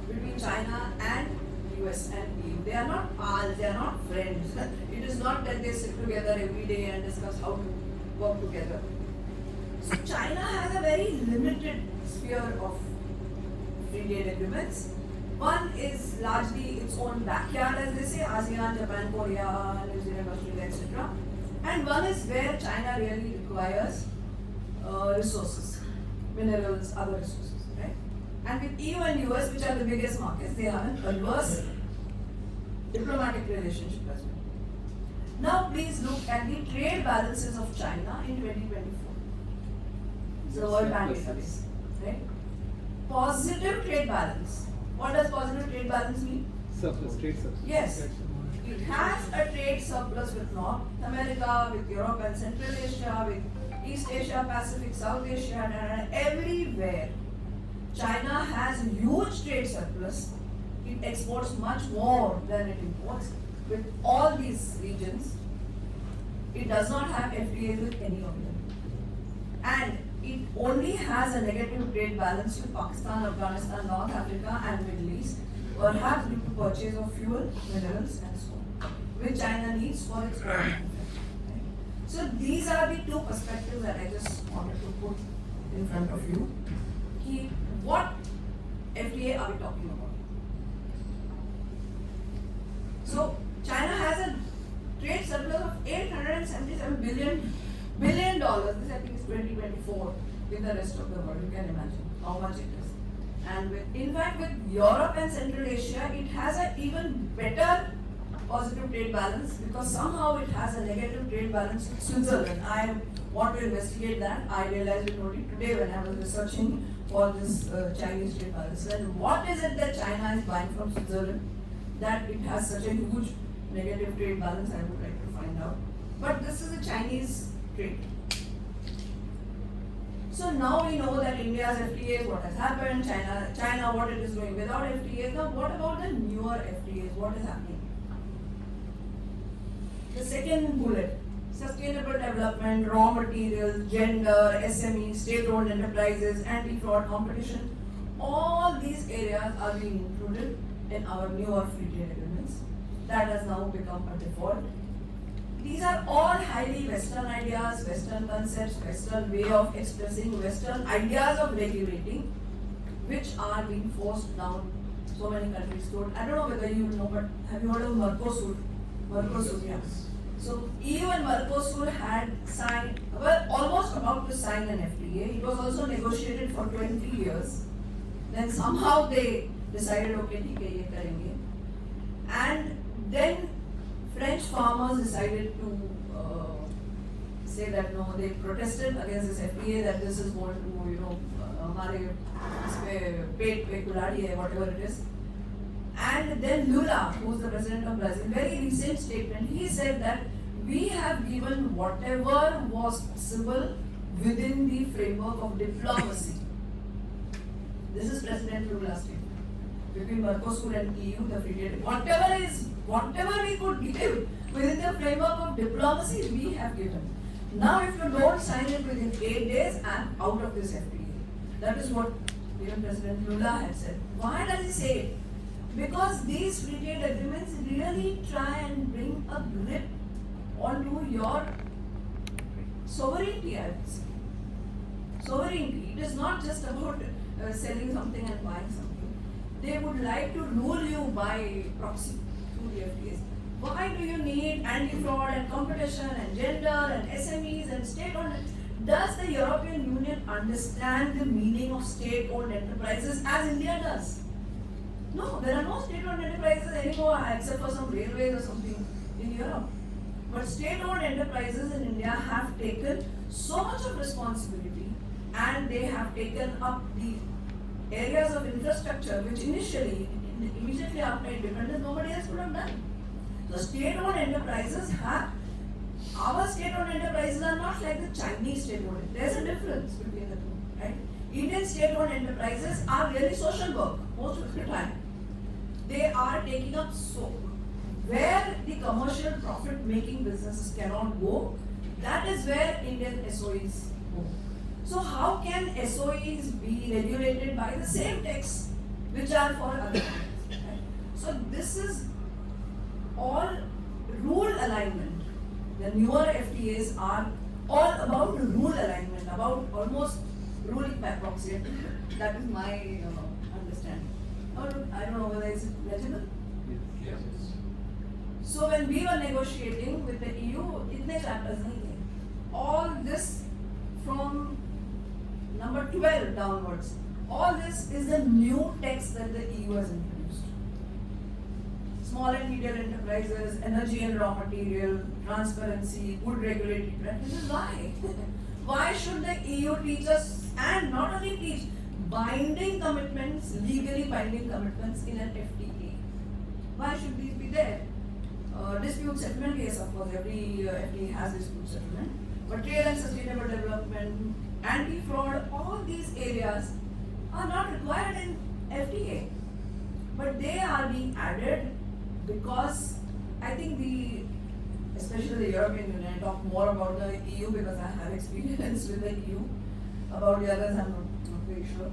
between China and US and EU. They are not pals. They are not friends. It is not that they sit together every day and discuss how to work together. So China has a very limited sphere of free trade agreements. One is largely its own backyard, as they say, ASEAN, Japan, Korea, New Zealand, Australia, etc. And one is where China really requires resources, minerals, other resources, right? And with EU and US, which are the biggest markets, they have an adverse diplomatic relationship as well. Now please look at the trade balances of China in 2024. It's the World Bank database, right? Positive trade balance. What does positive trade balance mean? Surplus, trade surplus. Yes. It has a trade surplus with North America, with Europe and Central Asia, with East Asia, Pacific, South Asia, and everywhere. China has a huge trade surplus. It exports much more than it imports. With all these regions, it does not have FTAs with any of them. And it only has a negative trade balance with Pakistan, Afghanistan, North Africa and Middle East, perhaps due to purchase of fuel, minerals and so on, which China needs for its own manufacturing. So these are the two perspectives that I just wanted to put in front of you. What FTA are we talking about? So China has a trade surplus of $877 billion. This I think is 2024 with the rest of the world. You can imagine how much it is. And in fact, with Europe and Central Asia, it has an even better positive trade balance because somehow it has a negative trade balance with Switzerland. I want to investigate that. I realized it only today when I was researching for this Chinese trade balance. And what is it that China is buying from Switzerland that it has such a huge negative trade balance? I would like to find out. But this is a Chinese trade. So now we know that India's FTAs, what has happened, China what it is doing without FTAs. Now what about the newer FTAs? What is happening? The second bullet, sustainable development, raw materials, gender, SME, state-owned enterprises, anti-fraud competition. All these areas are being included in our newer free trade agreements. That has now become a default. These are all highly Western ideas, Western concepts, Western way of expressing, Western ideas of regulating, which are being forced down so many countries. I don't know whether you know, but have you heard of Mercosur? Mercosur, yeah. So EU and Mercosur had signed, almost about to sign an FTA. It was also negotiated for 20 years. Then somehow they decided, okay, ठीक है, ये करेंगे. And then French farmers decided to say that no, they protested against this FTA, that this is going to, हमारे पेट पे कुल्हाड़ी है, whatever it is. And then Lula, who is the president of Brazil, very recent statement, he said that we have given whatever was possible within the framework of diplomacy. This is President Lula's statement. Between Mercosur and EU, the free trade, whatever we could give within the framework of diplomacy, we have given. Now, if you don't sign it within 8 days, I'm out of this FTA. That is what even President Lula had said. Why does he say it? Because these free trade agreements really try and bring a grip onto your sovereignty, I would say. Sovereignty. It is not just about selling something and buying something. They would like to rule you by proxy through the FTAs. Why do you need anti-fraud and competition and gender and SMEs and state-owned? Does the European Union understand the meaning of state-owned enterprises as India does? No, there are no state-owned enterprises anymore except for some railways or something in Europe. But state-owned enterprises in India have taken so much of responsibility and they have taken up the areas of infrastructure which immediately after independence, nobody else could have done. The state-owned enterprises our state-owned enterprises are not like the Chinese state-owned. There's a difference between the two, right? Indian state-owned enterprises are really social work most of the time. They are taking up where the commercial profit-making businesses cannot go, that is where Indian SOEs go. So how can SOEs be regulated by the same texts which are for other countries? Right? So this is all rule alignment. The newer FTAs are all about rule alignment, about almost ruling by proxy. That is my understanding. I don't know whether it's legible. Yes. So when we were negotiating with the EU, itne chapters nahi the. All this from number 12 downwards. All this is the new text that the EU has introduced. Small and medium enterprises, energy and raw material, transparency, good regulatory practices. Why? Why should the EU teach us, and not only teach, binding commitments, legally binding commitments in an FTA? Why should these be there? Dispute settlement case, of course, every FTA has dispute settlement. But trade and sustainable development, anti-fraud, all these areas are not required in FTA. But they are being added because I think especially the European Union, I talk more about the EU because I have experience with the EU. About the others, I'm not very sure.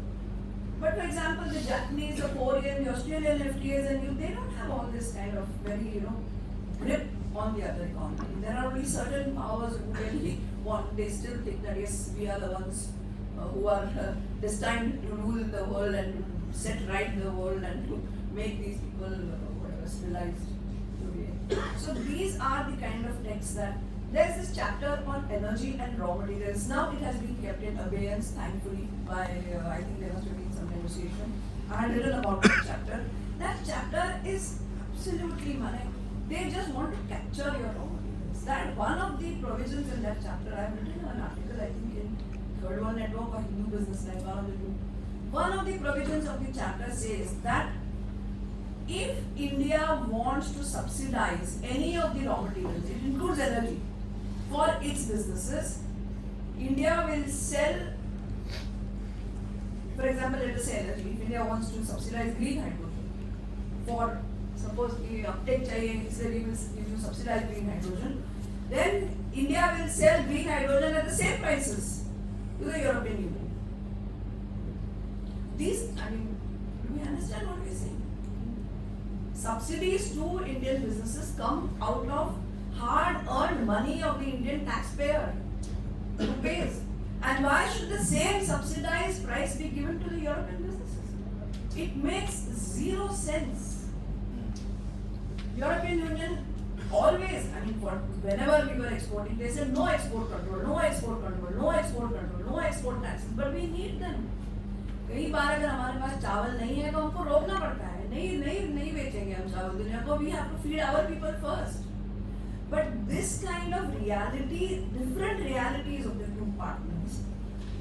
But for example, the Japanese, the Korean, the Australian FTAs and they don't have all this kind of very, grip on the other economy. There are only certain powers who really want, they still think that yes, we are the ones who are destined to rule the world and to set right the world and to make these people civilized. So these are the kind of texts that, there's this chapter on energy and raw materials. Now it has been kept in abeyance, thankfully, by, I think there must have been some kind Association. I had written about that chapter. That chapter is absolutely money. They just want to capture your raw materials. That one of the provisions in that chapter, I have written an article, I think in Third World Network or Hindu Business Life, one of the two. One of the provisions of the chapter says that if India wants to subsidize any of the raw materials, it includes energy, for its businesses, India will sell, for example, let us say energy. If India wants to subsidize green hydrogen, for suppose the uptake chahiye, इसलिए we will give you subsidize green hydrogen, then India will sell green hydrogen at the same prices to the European Union. These, I mean, do we understand what we are saying? Subsidies to Indian businesses come out of hard-earned money of the Indian taxpayer who pays. And why should the same subsidized price be given to the European businesses? It makes zero sense. European Union always, I mean, whenever we were exporting, they said no export control, no export control, no export control, no export taxes, but we need them. कई बार अगर हमारे पास चावल नहीं है तो हमको रोकना पड़ता है, नहीं बेचेंगे हम चावल दुनिया को. We have to feed our people first. But this kind of reality, different realities of the two partners,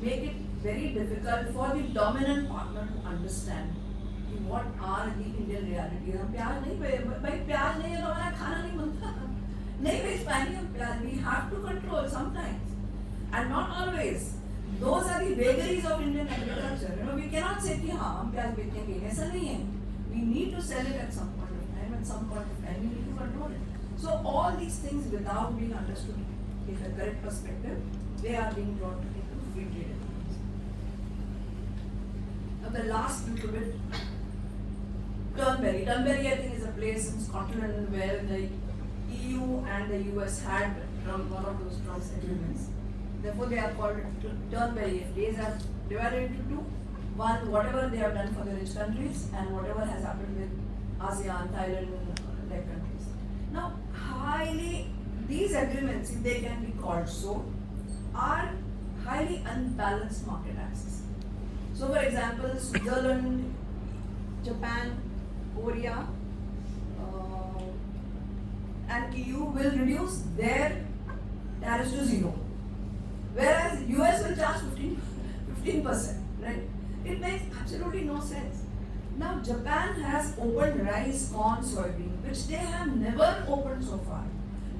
make it very difficult for the dominant partner to understand what are the Indian realities. हम प्याज नहीं भाई प्याज नहीं है तो हमारा खाना नहीं बनता, नहीं बेच पाएंगे हम प्याज. We have to control sometimes and not always. Those are the vagaries of Indian agriculture. You know, we cannot say कि हाँ हम प्याज बेचेंगे, ऐसा नहीं है. We need to sell it at some point of time. At some point of time, we need to control it. So all these things, without being understood in a correct perspective, they are being brought into free trade agreements. Now the last little bit, Turnberry. Turnberry, I think, is a place in Scotland where the EU and the US had one of those Trump's agreements. Therefore, they are called Turnberry FTAs. Are divided into two. One, whatever they have done for the rich countries, and whatever has happened with ASEAN, Thailand-like countries. Now, these agreements, if they can be called so, are highly unbalanced market access. So, for example, Switzerland, Japan, Korea, and EU will reduce their tariffs to zero, whereas US will charge 15%, right? It makes absolutely no sense. Now, Japan has opened rice, corn, soybean, which they have never opened so far.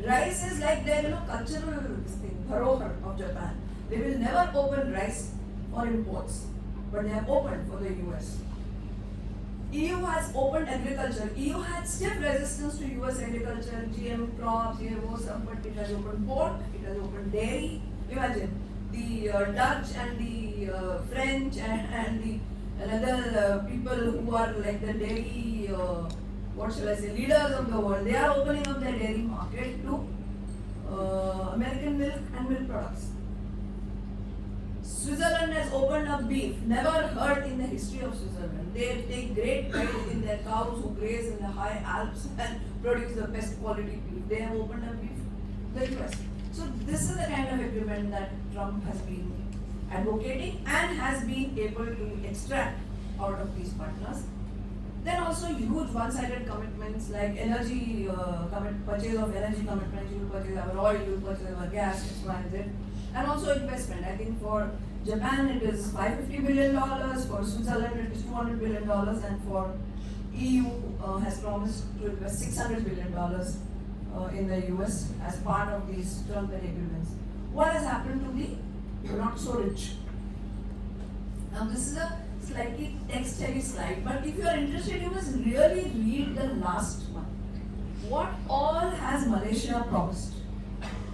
Rice is like their cultural thing, dharohar of Japan. They will never open rice for imports, but they have opened for the US. EU has opened agriculture. EU had stiff resistance to US agriculture, GM crops, but it has opened pork, it has opened dairy. Imagine the Dutch and the French and the another people who are like the dairy, what shall I say, leaders of the world. They are opening up their dairy market to American milk and milk products. Switzerland has opened up beef, never heard in the history of Switzerland. They take great pride in their cows who graze in the high Alps and produce the best quality beef. They have opened up beef in the US. So this is the kind of agreement that Trump has been advocating and has been able to extract out of these partners. Then also huge one-sided commitments like energy, purchase of energy commitments. You will purchase our oil, you will purchase our gas, X, Y, and Z. And also investment. I think for Japan it is $550 billion, for Switzerland it is $200 billion, and for EU has promised to invest $600 billion in the US as part of these Turnberry agreements. What has happened to the not so rich? Now this is a slightly text-heavy slide, but if you are interested, you must really read the last one. What all has Malaysia promised?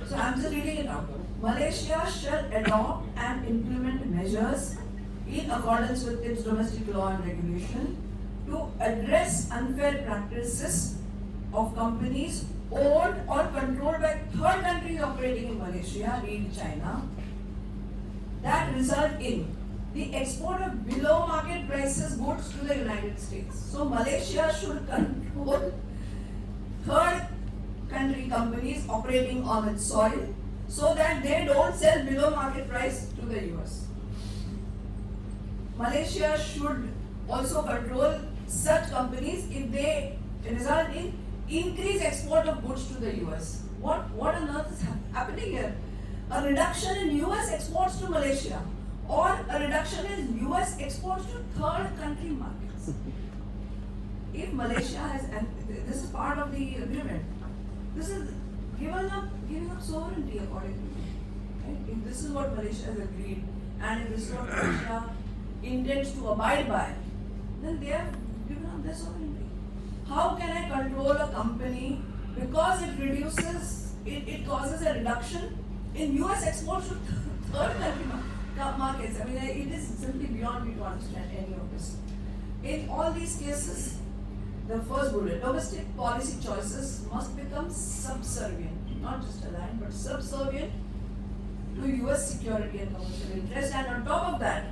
So I am just reading it out. Malaysia shall adopt and implement measures in accordance with its domestic law and regulation to address unfair practices of companies owned or controlled by third countries operating in Malaysia, read China, that result in the export of below market prices goods to the United States. So Malaysia should control third country companies operating on its soil so that they don't sell below market price to the US. Malaysia should also control such companies if they result in increased export of goods to the US. What on earth is happening here? A reduction in US exports to Malaysia or a reduction in US exports to third country markets. If Malaysia has, and this is part of the agreement, this is giving up sovereignty according to me. Right? If this is what Malaysia has agreed, and if this is what Malaysia intends to abide by, then they have given up their sovereignty. How can I control a company because it causes a reduction in US exports to third country markets? I mean, it is simply beyond me to understand any of this. In all these cases, the first bullet, domestic policy choices must become subservient, not just aligned, but subservient to US security and commercial interests. And on top of that,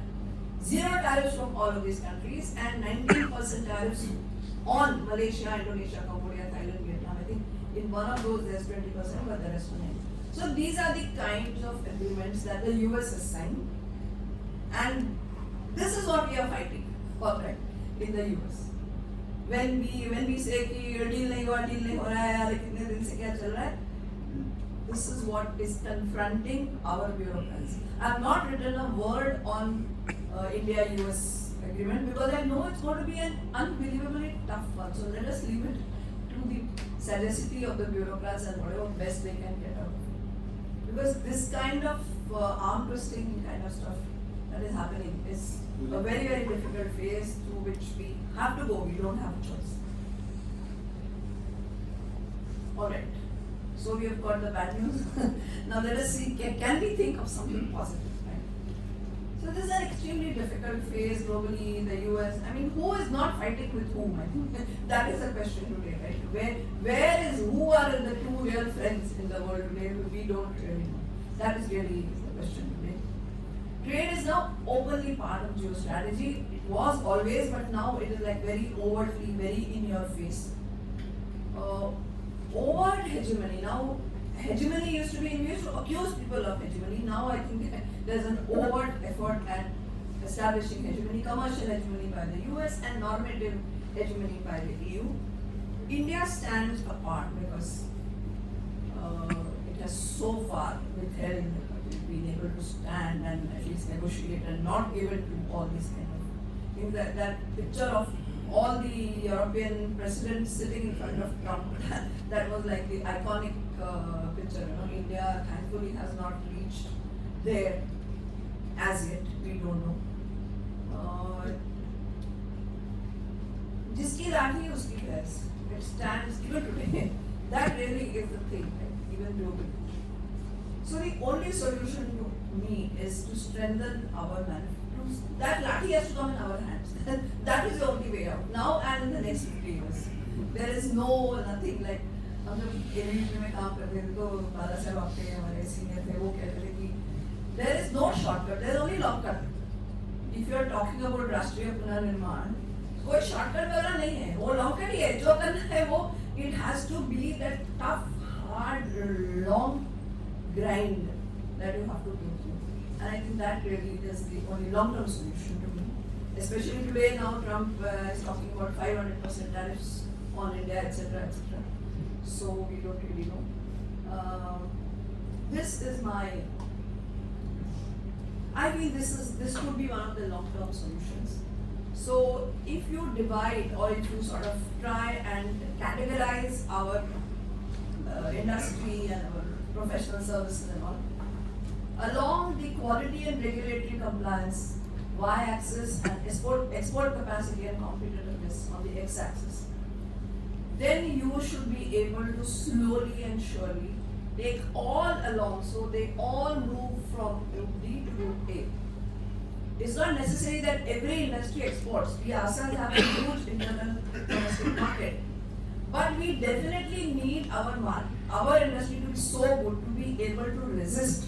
zero tariffs from all of these countries and 19% tariffs on Malaysia, Indonesia, Cambodia, Thailand, Vietnam. I think in one of those there's 20%, but the rest are 9%. So these are the kinds of agreements that the US has signed, and this is what we are fighting for, right, in the US. When we say कि deal नहीं हो रहा है यार कितने दिन से क्या चल रहा है, this is what is confronting our bureaucrats. I have not written a word on India-US agreement because I know it's going to be an unbelievably tough one. So let us leave it to the sagacity of the bureaucrats and whatever best they can get out of it. Because this kind of arm twisting kind of stuff that is happening is a very, very difficult phase through which we have to go. We don't have a choice. Alright. So we have got the bad news. Now let us see, can we think of something positive? So this is an extremely difficult phase globally in the US. I mean, who is not fighting with whom? I think that is the question today, right? Who are the two real friends in the world today? We don't really know. That is really the question today. Trade is now openly part of geostrategy. It was always, but now it is like very overtly, very in your face. Overt hegemony. Now, hegemony used to be, we used to accuse people of hegemony. Now I think there's an overt effort at establishing hegemony, commercial hegemony by the US and normative hegemony by the EU. India stands apart because it has so far withheld, been able to stand and at least negotiate and not give it to all these kind of things. That picture of all the European presidents sitting in front of Trump, that was like the iconic picture. India thankfully has not reached there as yet. We don't know. Jiski lathi uski bhais. It stands even today. That really is the thing, right? Even globally. So the only solution to me is to strengthen our manufacturing. That lathi has to come in our hands. That is the only way out. Now and in the next 50 years. There is nothing like हम जब elite में काम करते थे तो बाला साहब आपके हमारे सीनियर थे वो कहते थे कि there is no shortcut, there is only long cut. If you are talking about राष्ट्रीय पुनर्निर्माण कोई shortcut वगैरह नहीं है, वो long cut ही है. जो करना है वो it has to be that tough, hard, long grind that you have to go through. And I think that really is the only long-term solution to me. Especially today now Trump is talking about 500% tariffs on India, etc., etc. So we don't really know. This is I feel this could be one of the long-term solutions. So if you divide or if you sort of try and categorize our industry and our professional services and all, along the quality and regulatory compliance, y-axis and export capacity and competitiveness on the x-axis, then you should be able to slowly and surely take all along so they all move from group D to group A. It's not necessary that every industry exports. We ourselves have a huge internal domestic market. But we definitely need our industry to be so good to be able to resist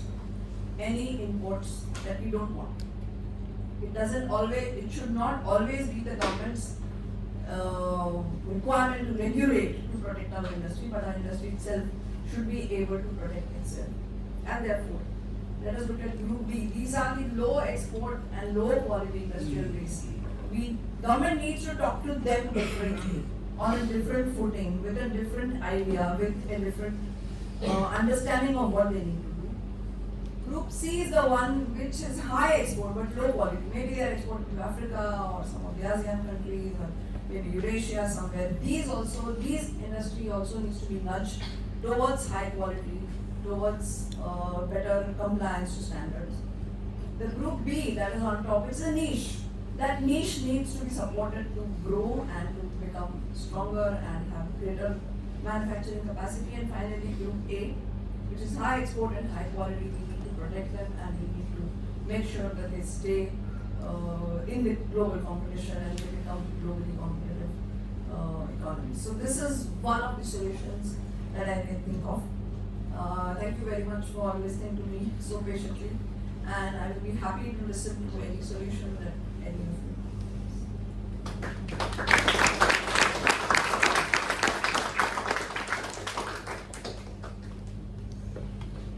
any imports that we don't want. It should not always be the government's requirement to regulate to protect our industry, but our industry itself should be able to protect itself. And therefore, let us look at Group B. These are the low export and low quality industrial base. We Government needs to talk to them differently, on a different footing, with a different idea, with a different understanding of what they need to do. Group C is the one which is high export but low quality. Maybe they are exporting to Africa or some of the ASEAN countries or maybe Eurasia somewhere. These industry also needs to be nudged towards high quality, towards better compliance to standards. The group B that is on top, it's a niche. That niche needs to be supported to grow and to become stronger and have greater manufacturing capacity. And finally, group A, which is high export and high quality, we need to protect them and we need to make sure that they stay in the global competition and they become globally competitive economies. So this is one of the solutions that I can think of. Thank you very much for listening to me so patiently, and I will be happy to listen to any solution that any of you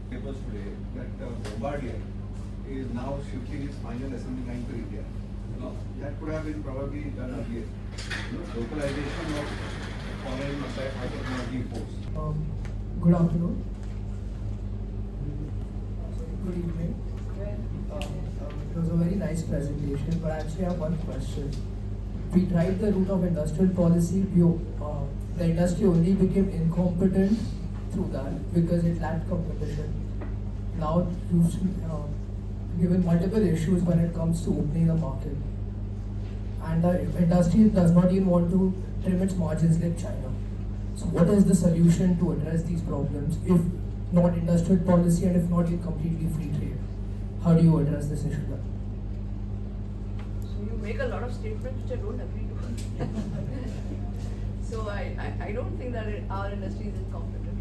Papers today that Bombardier is now shifting its final assembly line to India. That could have been probably done earlier. Localization of foreign high-technology imports. Good afternoon. Good evening. It was a very nice presentation, but actually I have one question. We tried the route of industrial policy. The industry only became incompetent through that because it lacked competition. Now you've given multiple issues when it comes to opening the market. And the industry does not even want to trim its margins like China. So what is the solution to address these problems, if not industrial policy and if not completely free trade? How do you address this issue then? So you make a lot of statements which I don't agree to. So I don't think that our industry is incompetent.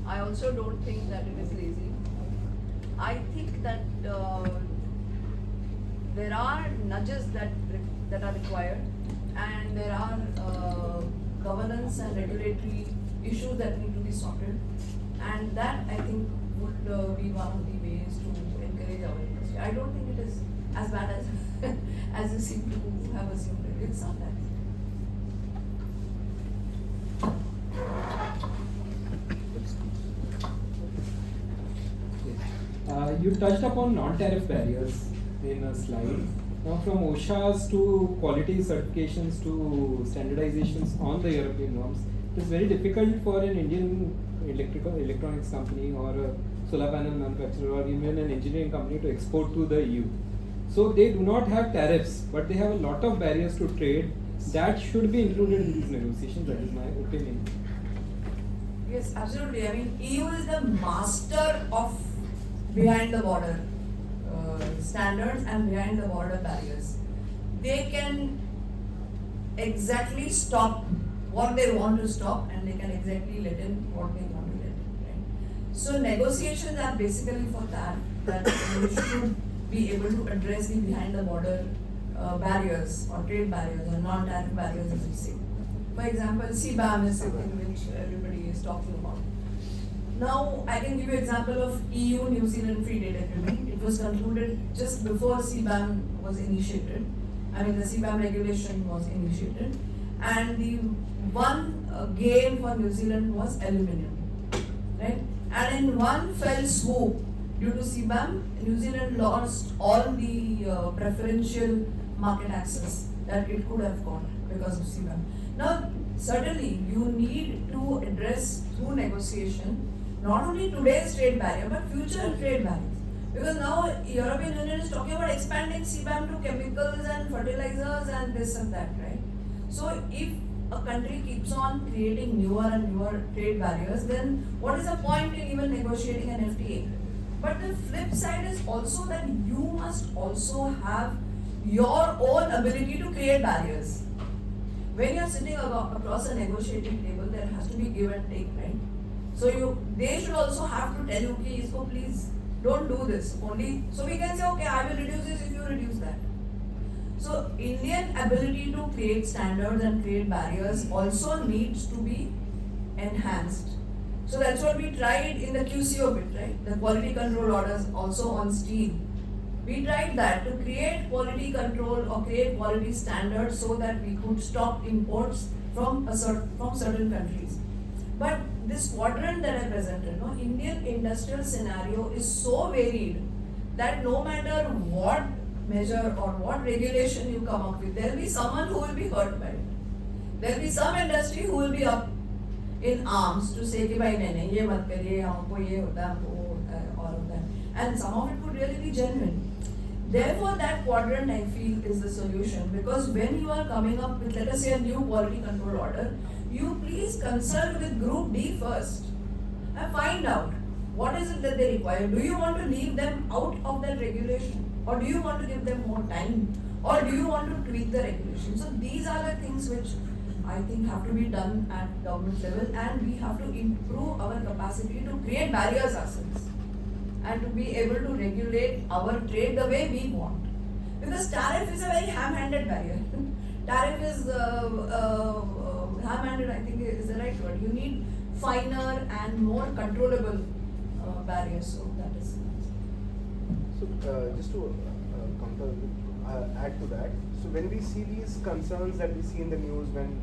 I also don't think that it is lazy. I think that there are nudges that are required, and there are governance and regulatory issues that need to be sorted, and that I think would be one of the ways to encourage our industry. I don't think it is as bad as as you seem to have assumed it. It's not that. You touched upon non-tariff barriers in a slide. Now, from OSHAs to quality certifications to standardizations on the European norms, it is very difficult for an Indian electronics company or a solar panel manufacturer or even an engineering company to export to the EU. So they do not have tariffs, but they have a lot of barriers to trade that should be included in these negotiations. That is my opinion. Yes, absolutely. I mean, EU is the master of behind the border standards and behind the border barriers. They can exactly stop what they want to stop, and they can exactly let in what they want to let in. Right? So negotiations are basically for that we should be able to address the behind the border barriers or trade barriers or non-tariff barriers, as we say. For example, CBAM is something which everybody is talking about. Now, I can give you an example of EU-New Zealand Free Trade Agreement. It was concluded just before CBAM was initiated. I mean, the CBAM regulation was initiated. And the one gain for New Zealand was aluminium. Right? And in one fell swoop, due to CBAM, New Zealand lost all the preferential market access that it could have got because of CBAM. Now, certainly, you need to address through negotiation not only today's trade barrier but future trade barriers. Because now European Union is talking about expanding CBAM to chemicals and fertilizers and this and that, right? So if a country keeps on creating newer and newer trade barriers, then what is the point in even negotiating an FTA? But the flip side is also that you must also have your own ability to create barriers. When you are sitting across a negotiating table, there has to be give and take, right? So they should also have to tell you, please don't do this. Only so we can say, okay, I will reduce this if you reduce that. So Indian ability to create standards and create barriers also needs to be enhanced. So that's what we tried in the QCO bit, right? The quality control orders also on steel. We tried that to create quality control or create quality standards so that we could stop imports from certain countries. But this quadrant that I presented, no, Indian industrial scenario is so varied that no matter what measure or what regulation you come up with, there will be someone who will be hurt by it. There will be some industry who will be up in arms to say कि भाई नहीं ये मत करिए, हमको ये होता है, हमको वो होता है, all of that. And some of it could really be genuine. Therefore, that quadrant I feel is the solution, because when you are coming up with, let us say, a new quality control order, you please consult with Group D first and find out what is it that they require. Do you want to leave them out of that regulation, or do you want to give them more time, or do you want to tweak the regulation? So these are the things which I think have to be done at government level, and we have to improve our capacity to create barriers ourselves and to be able to regulate our trade the way we want. Because tariff is a very ham-handed barrier. Tariff is ham-handed, I think is the right word. You need finer and more controllable barriers. So that is. So just to add to that, so when we see these concerns that we see in the news, when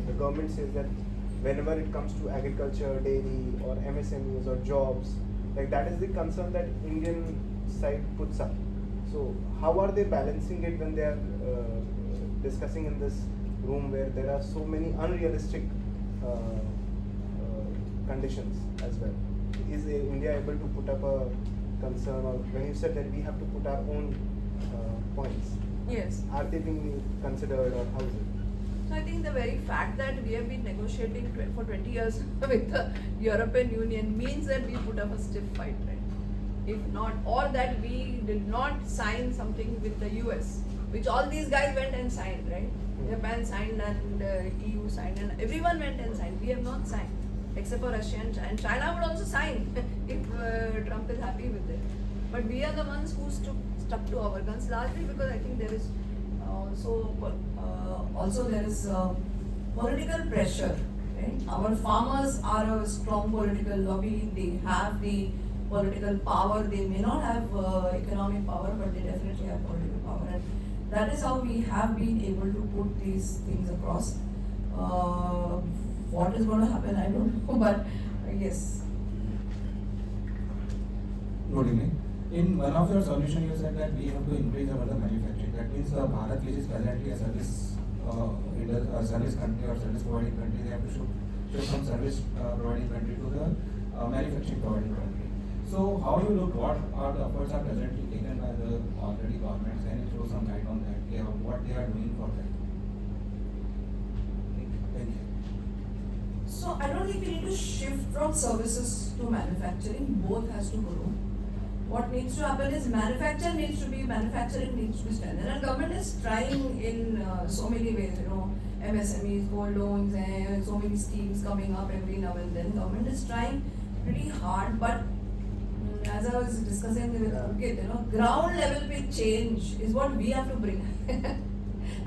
the government says that whenever it comes to agriculture, dairy or MSMEs or jobs, like that is the concern that Indian side puts up. So how are they balancing it when they are discussing in this room where there are so many unrealistic conditions as well? Is India able to put up a concern, or when you said that we have to put our own points? Yes. Are they being considered, or how is it? So I think the very fact that we have been negotiating for 20 years with the European Union means that we put up a stiff fight, right? If not, or that we did not sign something with the US, which all these guys went and signed, right? Japan signed and EU signed and everyone went and signed. We have not signed, except for Russia and China would also sign if Trump is happy with it. But we are the ones who stuck to our guns, largely because I think there is also there is political pressure. Right? Our farmers are a strong political lobby. They have the political power. They may not have economic power, but they definitely have political power. And that is how we have been able to put these things across. What is going to happen, I don't know, but yes. Good evening. In one of your solutions, you said that we have to increase our manufacturing. That means Bharat, which is currently a service country or service providing country, they have to shift from service providing country to the manufacturing providing country. So how you look, what are the efforts are presently taken by the already governments? Can you throw some light on that? What they are doing for that? Thank you. So I don't think we need to shift from services to manufacturing. Both has to grow. What needs to happen is manufacturing needs to be strengthened, and government is trying in so many ways. You know, MSMEs, gold loans, and so many schemes coming up every now and then. Government is trying pretty hard, but as I was discussing with Pulkit, you know, ground level change is what we have to bring.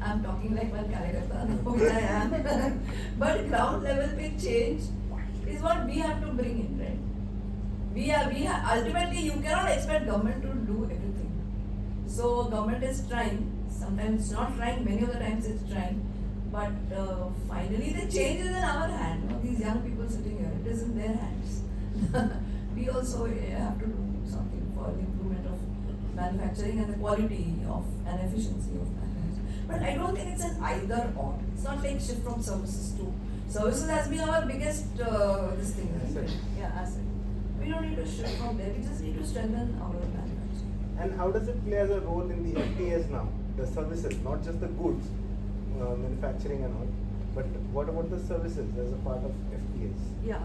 I'm talking like one Karyakarta, which I am. But ground level change is what we have to bring in, right? Ultimately, you cannot expect government to do everything. So government is trying. Sometimes it's not trying. Many of the times it's trying. But finally, the change is in our hand. You know, these young people sitting here, it is in their hands. We also have to do something for the improvement of manufacturing and the quality of and efficiency of manufacturing. But I don't think it's an either or. It's not like shift from services to services has been our biggest this thing. Right? Yeah, asset. We don't need to shift from there. We just need to strengthen our manufacturing. And how does it play as a role in the FTAs now? The services, not just the goods, manufacturing and all, but what about the services as a part of FTAs? Yeah.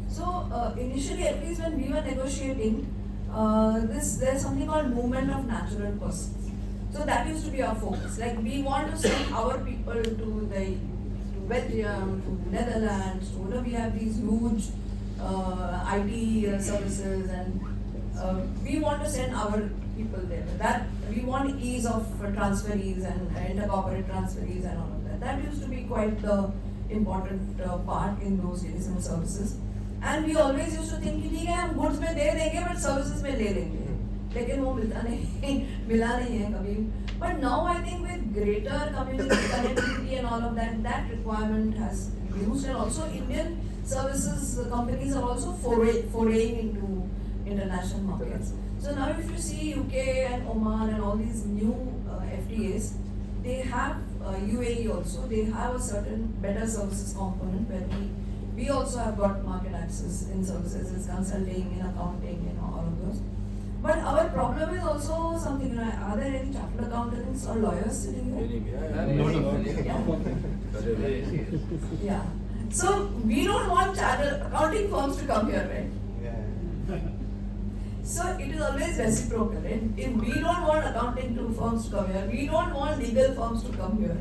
So initially, at least when we were negotiating, there's something called movement of natural persons. So that used to be our focus. Like we want to send our people to Belgium, to Netherlands. We have these huge IT services, and we want to send our people there. That we want ease of transferees and intercorporate transferees and all of that. That used to be quite the important part in those days in services. And we always used to think कि ठीक है हम goods में दे देंगे but services में ले लेंगे. लेकिन वो मिला नहीं है कभी. But now I think with greater community connectivity and all of that, that requirement has reduced, and also Indian services companies are also foraying into international markets. So now if you see UK and Oman and all these new FTAs, they have UAE also, they have a certain better services component where we also have got market access in services, in consulting, in accounting, all of those. But our problem is also something, are there any chartered accountants or lawyers sitting here? Yeah. So we don't want chartered accounting firms to come here, right? Yeah. So it is always reciprocal, right? If we don't want accounting firms to come here, we don't want legal firms to come here,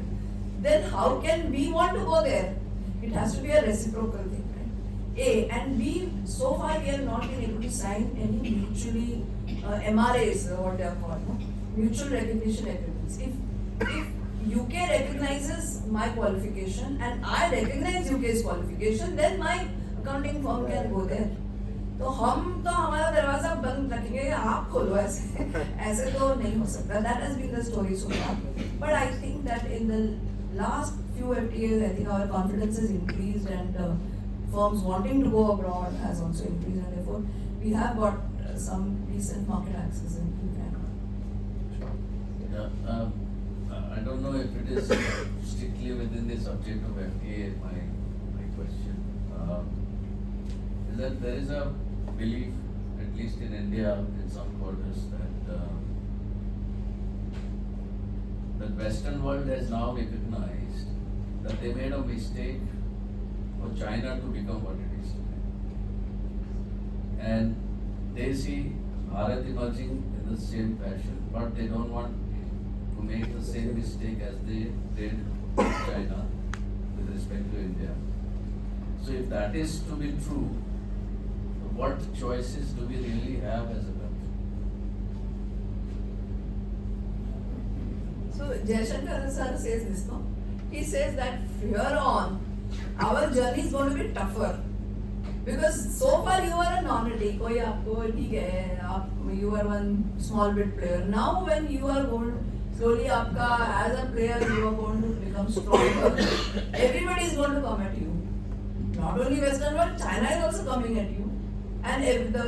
then how can we want to go there? It has to be a reciprocal thing, right? A, and B, so far we have not been able to sign any mutually MRAs, what they are called, no? Mutual recognition agreements. If UK recognizes my qualification and I recognize UK's qualification, then my accounting firm can go there. तो हम तो हमारा दरवाजा बंद रखेंगे, आप खोलो ऐसे ऐसे तो नहीं हो सकता. That has been the story so far. But I think that in the last few FTAs, I think our confidence has increased, and firms wanting to go abroad has also increased, and therefore we have got some decent market access in UK. Yeah, I don't know if it is strictly within the subject of FTA. My question is that there is a belief, at least in India, in some quarters, that the Western world has now recognized that they made a mistake for China to become what it is today, and they see Bharat emerging in the same fashion, but they don't want to make the same mistake as they did with China with respect to India. So if that is to be true, what choices do we really have as a country? So Jaishankar sir says this, no? He says that here on, our journey is going to be tougher. Because so far you are a non-ready, कोई आपको ठीक है, आप you are one small bit player. Now when you are going slowly, आपका as a player you are going to become stronger. Everybody is going to come at you. Not only Western world, China is also coming at you, and if the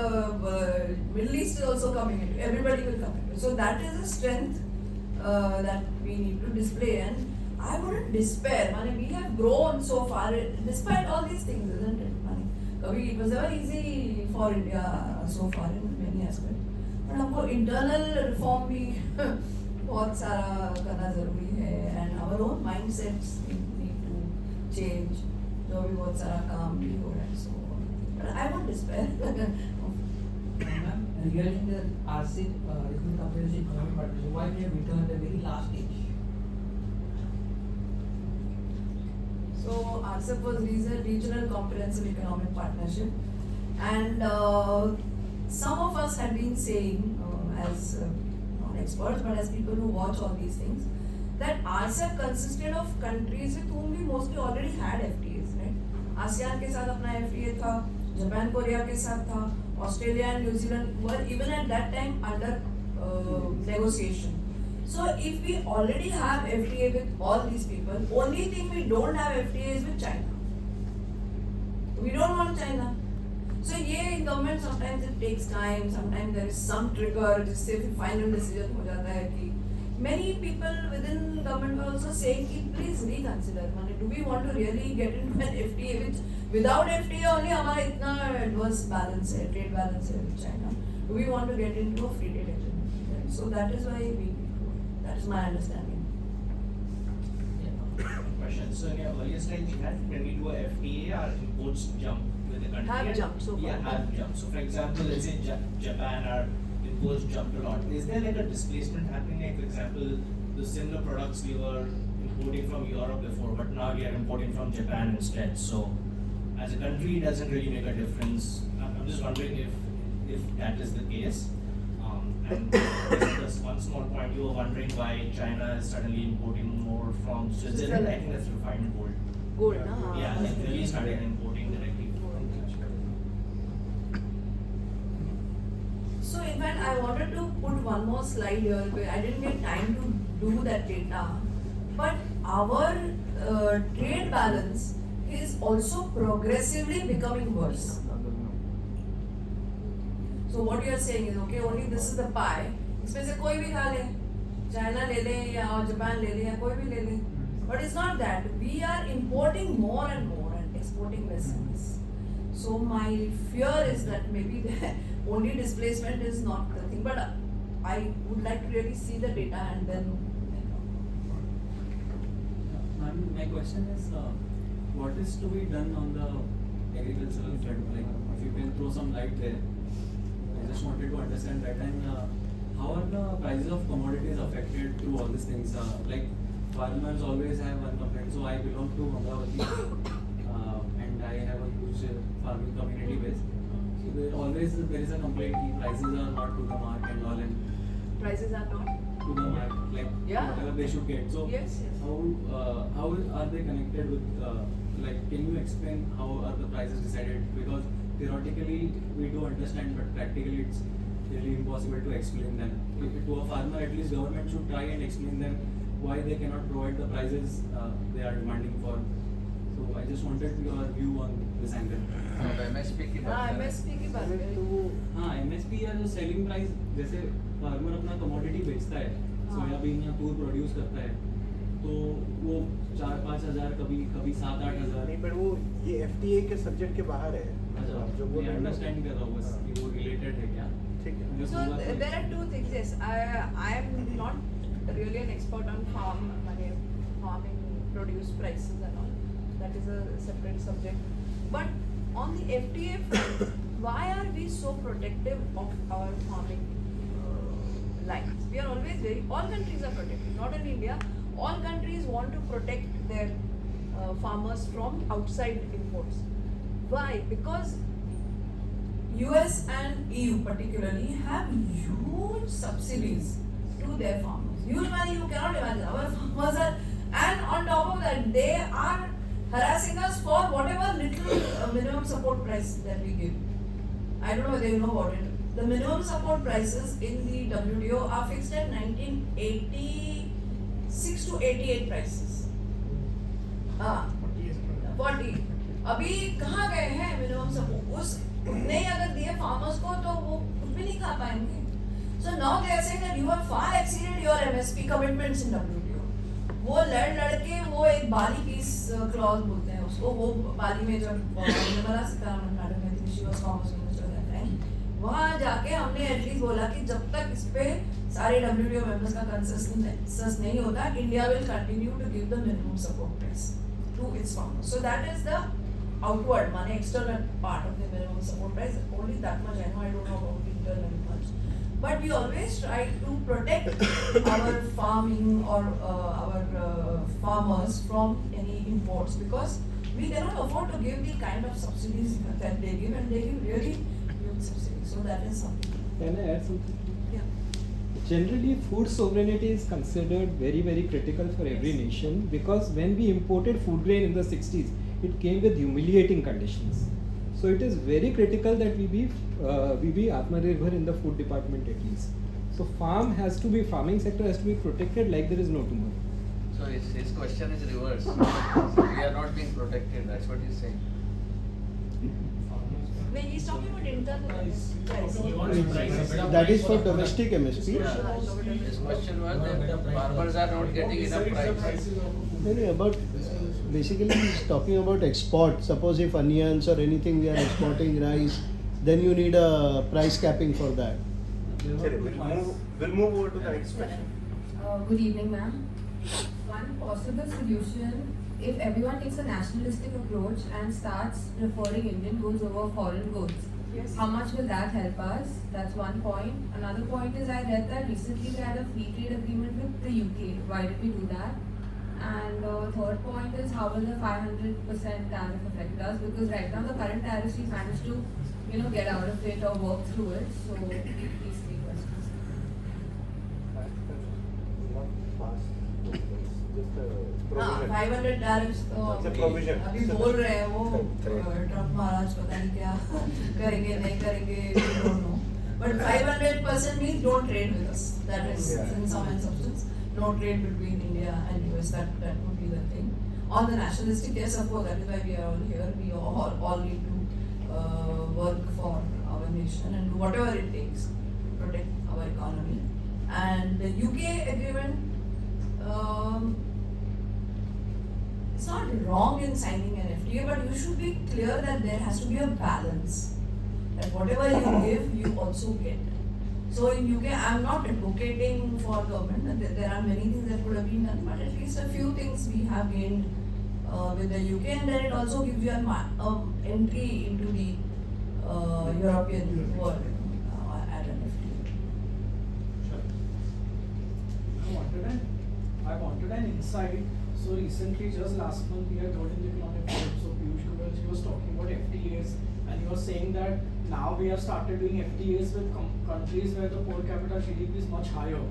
Middle East is also coming at you. Everybody will come at you. So that is a strength that we need to display, and I wouldn't despair. I mean, we have grown so far despite all these things, isn't it? It was never easy for India so far in many aspects. But हमको internal reform भी बहुत सारा करना जरूरी है, and our own mindsets need to change. जो भी बहुत सारा काम भी हो रहा है, so but I won't despair. Ma'am, regarding the RCEP, Recruitment Comprehensive Economic Partnership, why we have written at the very last stage? So RCEP was Regional Comprehensive Economic Partnership, and some of us had been saying, as not experts but as people who watch all these things, that RCEP consisted of countries with whom we mostly already had FTAs, right? ASEAN के साथ अपना FTA था, Japan Korea के साथ था, Australia and New Zealand were even at that time under negotiation. So if we already have FTA with all these people, only thing we don't have FTA is with China. We don't want China. So ये in government sometimes it takes time, sometimes there is some trigger जिससे फिर final decision हो जाता है कि many people within government were also saying कि please reconsider. Do we want to really get into an FTA without FTA only हमारा इतना adverse balance है, trade balance है with China. Do we want to get into a free trade agreement? Right? So that is why that is my understanding. Question. So in your earlier slide, we had when we do a FTA, our imports jump with the country. Have jumped so far. Yeah, have jumped. So for example, let's say Japan, our imports jumped a lot. Is there like a displacement happening? Like for example, the similar products we were importing from Europe before, but now we are importing from Japan instead. So as a country, it doesn't really make a difference. I'm just wondering if that is the case. And just one small point, you were wondering why China is suddenly importing more from Switzerland. I think that's refined gold. Gold, no? Yeah, like really started importing directly from So in fact, I wanted to put one more slide here, but I didn't get time to do that data. But our trade balance is also progressively becoming worse. So what you are saying is, okay, only this is the pie. इसमें से कोई भी खा ले, China ले ले या Japan ले ले या कोई भी ले ले. But it's not that. We are importing more and more and exporting less and less. So my fear is that maybe the only displacement is not the thing. But I would like to really see the data and then. Ma'am, my question is, what is to be done on the agricultural front? Like, if you can throw some light there. I just wanted to understand that, and how are the prices of commodities affected through all these things? Like, farmers always have one complaint. So I belong to Amravati, and I have a huge farming community base. So there is a complaint that prices are not to the mark and all, and Prices are not. to the mark, like whatever they should get. So Yes. how are they connected with? Like, can you explain how are the prices decided? Because theoretically we do understand, but practically it's really impossible to explain them. To a farmer, at least government should try and explain them why they cannot provide the prices they are demanding for. So I just wanted your view on this angle. MSP की बात हाँ, कर रहे हैं। MSP की बात करें. हाँ, MSP या जो सेलिंग प्राइस, जैसे फार्मर अपना कमोडिटी बेचता है, सोयाबीन या तूर प्रोड्यूस करता है, तो वो 4-5 हज़ार, कभी 7-8 हज़ार. नहीं, पर वो ये FTA के सब्जेक्ट के बाहर है. अच्छा, जो वो मैं अंडरस्टैंड कर रहा हूँ बस कि वो रिलेटेड है क्या. ठीक है. मुझे So पूरा तो- there are two things. Yes, I am not really an expert on farming produce prices and all. That is a separate subject. But on the FTA front, why are we so protective of our farming lines? We are always all countries are protected, not in India. All countries want to protect their farmers from outside imports. Why? Because US and EU particularly have huge subsidies to their farmers. Huge money, you cannot imagine. Our farmers are, and on top of that, they are harassing us for whatever little minimum support price that we give. I don't know whether you know about it. The minimum support prices in the WTO are fixed at 1986 to 88 prices. 40. अभी कहाँ गए हैं minimum support? उस उतने ही अगर दिए farmers को तो वो कुछ भी नहीं खा पाएंगे. So now they are saying that you have far exceeded your MSP commitments in WTO. वो लड़ के वो एक बाली पीस क्लॉज बोलते हैं उसको. वो बाली में जब निर्मला सीतारमण मैडम में थी, she was commerce minister that time, वहाँ जाके हमने एटलीस्ट बोला कि जब तक इस पे सारे WTO मेंबर्स का कंसेंसस नहीं होता, India will continue to give the minimum support price to its farmers. So that is the outward money, external part of the minimum support price. Only that much I know. I don't know about the internal much. But we always try to protect our farming or our farmers from any imports, because we cannot afford to give the kind of subsidies that they give, and they give really huge subsidies. So that is something. Can I add something? Yeah. Generally, food sovereignty is considered very, very critical for every nation, because when we imported food grain in the 60s, it came with humiliating conditions. So it is very critical that we be Atmanirbhar in the food department at least. So farming sector has to be protected like there is no tomorrow. So his question is reverse. We are not being protected. That's what he's saying. When he's talking about internal price. That is for domestic MSP. His question was that farmers are not getting enough price. About basically he's talking about export. Suppose if onions or anything we are exporting, rice, then you need a price capping for that. We'll move over to the next question. Good evening, ma'am. One possible solution, if everyone takes a nationalistic approach and starts preferring Indian goods over foreign goods, Yes. how much will that help us? That's one point. Another point is, I read that recently we had a free trade agreement with the UK. Why did we do that? And third point is, how will the 500% tariff affect us? Because right now the current tariffs we managed to, get out of it or work through it. So these three questions. हाँ, 500 tariffs तो It's a provision. अभी बोल रहे हैं वो Trump महाराज पता नहीं क्या करेंगे नहीं करेंगे, we don't know. But 500% means don't trade with us. That is Yeah. in sum and substance. No trade between India and US. That would be the thing. On the nationalistic, yes, of course, that is why we are all here. We all need to work for our nation and do whatever it takes to protect our economy. And the UK agreement, it's not wrong in signing an FTA, but you should be clear that there has to be a balance. That whatever you give, you also get. So in UK, I'm not advocating for government. There are many things that could have been done, but at least a few things we have gained with the UK, and then it also gives you an entry into the European world at an FTA. I wanted an insight. So recently, just last month, we had heard in the Economic Forum, so Piyush Goyal ji was talking about FTAs, and he was saying that now we have started doing FTAs with countries where the per capita GDP is much higher.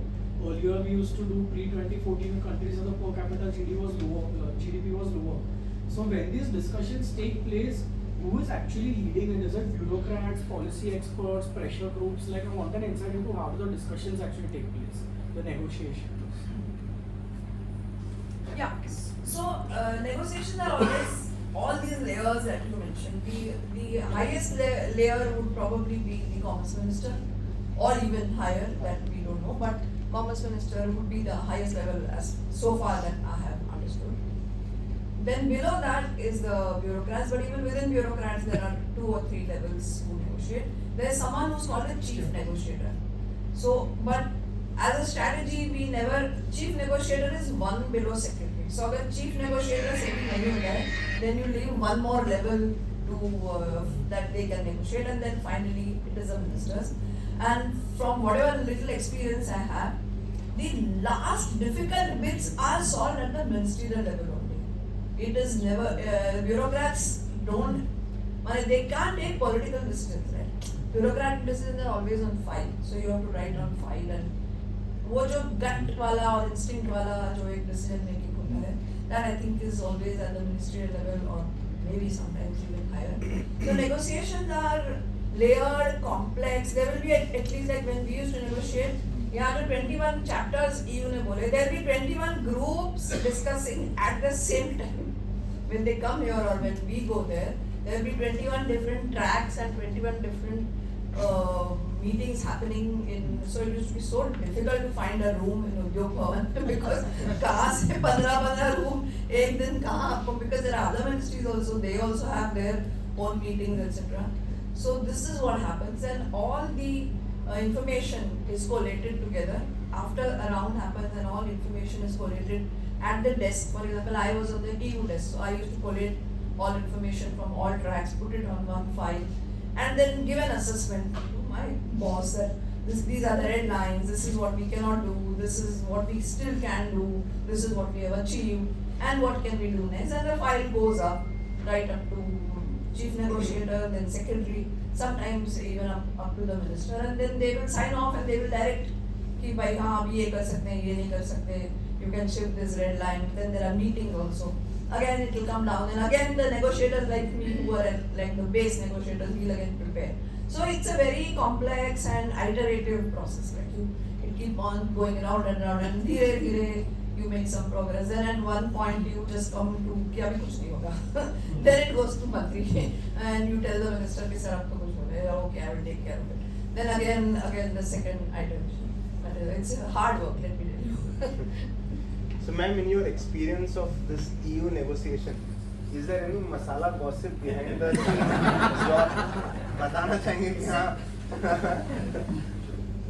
Earlier, we used to do pre-2014 countries where the per capita GDP was lower. So when these discussions take place, who is actually leading it? Is it bureaucrats, policy experts, pressure groups? Like, I want an insight into how do the discussions actually take place, the negotiations. Yeah. So negotiations are always all these layers that you mentioned. The highest layer would probably be the Commerce Minister, or even higher, that we don't know. But Commerce Minister would be the highest level as so far that I have understood. Then below that is the bureaucrats, but even within bureaucrats there are 2 or 3 levels who negotiate. There is someone who's called a chief negotiator. So, but as a strategy, we never, chief negotiator is one below secretary. So, if chief negotiator is then you leave one more level to that they can negotiate, and then finally it is the ministers. And from whatever little experience I have, the last difficult bits are solved at the ministerial level only. It is never, bureaucrats don't, they can't take political decisions, right? Bureaucratic decisions are always on file, so you have to write on file, and वो जो gut वाला और instinct वाला जो एक decision making होता है, that I think is always at the ministerial level or maybe sometimes even higher. So negotiations are layered, complex. There will be at least, like when we used to negotiate, यहाँ जो 21 chapters EU ने बोले, there will be 21 groups discussing at the same time. When they come here or when we go there will be 21 different tracks and 21 different meetings happening in. So it used to be so difficult to find a room in Udyog Bhavan because कहाँ से 15 room एक दिन कहाँ आपको, because there are other ministries also, they also have their own meetings, etc. So this is what happens, and all the information is collated together after a round happens, and all information is collated at the desk. For example, I was on the EU desk, so I used to collate all information from all tracks, put it on one file, and then give an assessment to my boss that these are the red lines, this is what we cannot do, this is what we still can do, this is what we have achieved, and what can we do next. And the file goes up, right up to chief negotiator, then secretary, sometimes even up to the minister, and then they will sign off and they will direct कि भाई हाँ अब ये कर सकते हैं, ये नहीं कर सकते, you can shift this red line. Then there are meetings also. Again it will come down, and again the negotiators like me who are like the base negotiators will again prepare. So it's a very complex and iterative process. Like it keep on going around and around, and धीरे धीरे you make some progress. Then at one point you just come to कि अभी कुछ नहीं होगा. Then it goes to मंत्री and you tell the minister कि sir आपको कुछ हो रहा है, okay I will take care of it. Then again the second iteration. It's hard work, let me tell you. So ma'am, in your experience of this EU negotiation, is there any masala gossip behind the scenes जो आप बताना चाहेंगे कि हाँ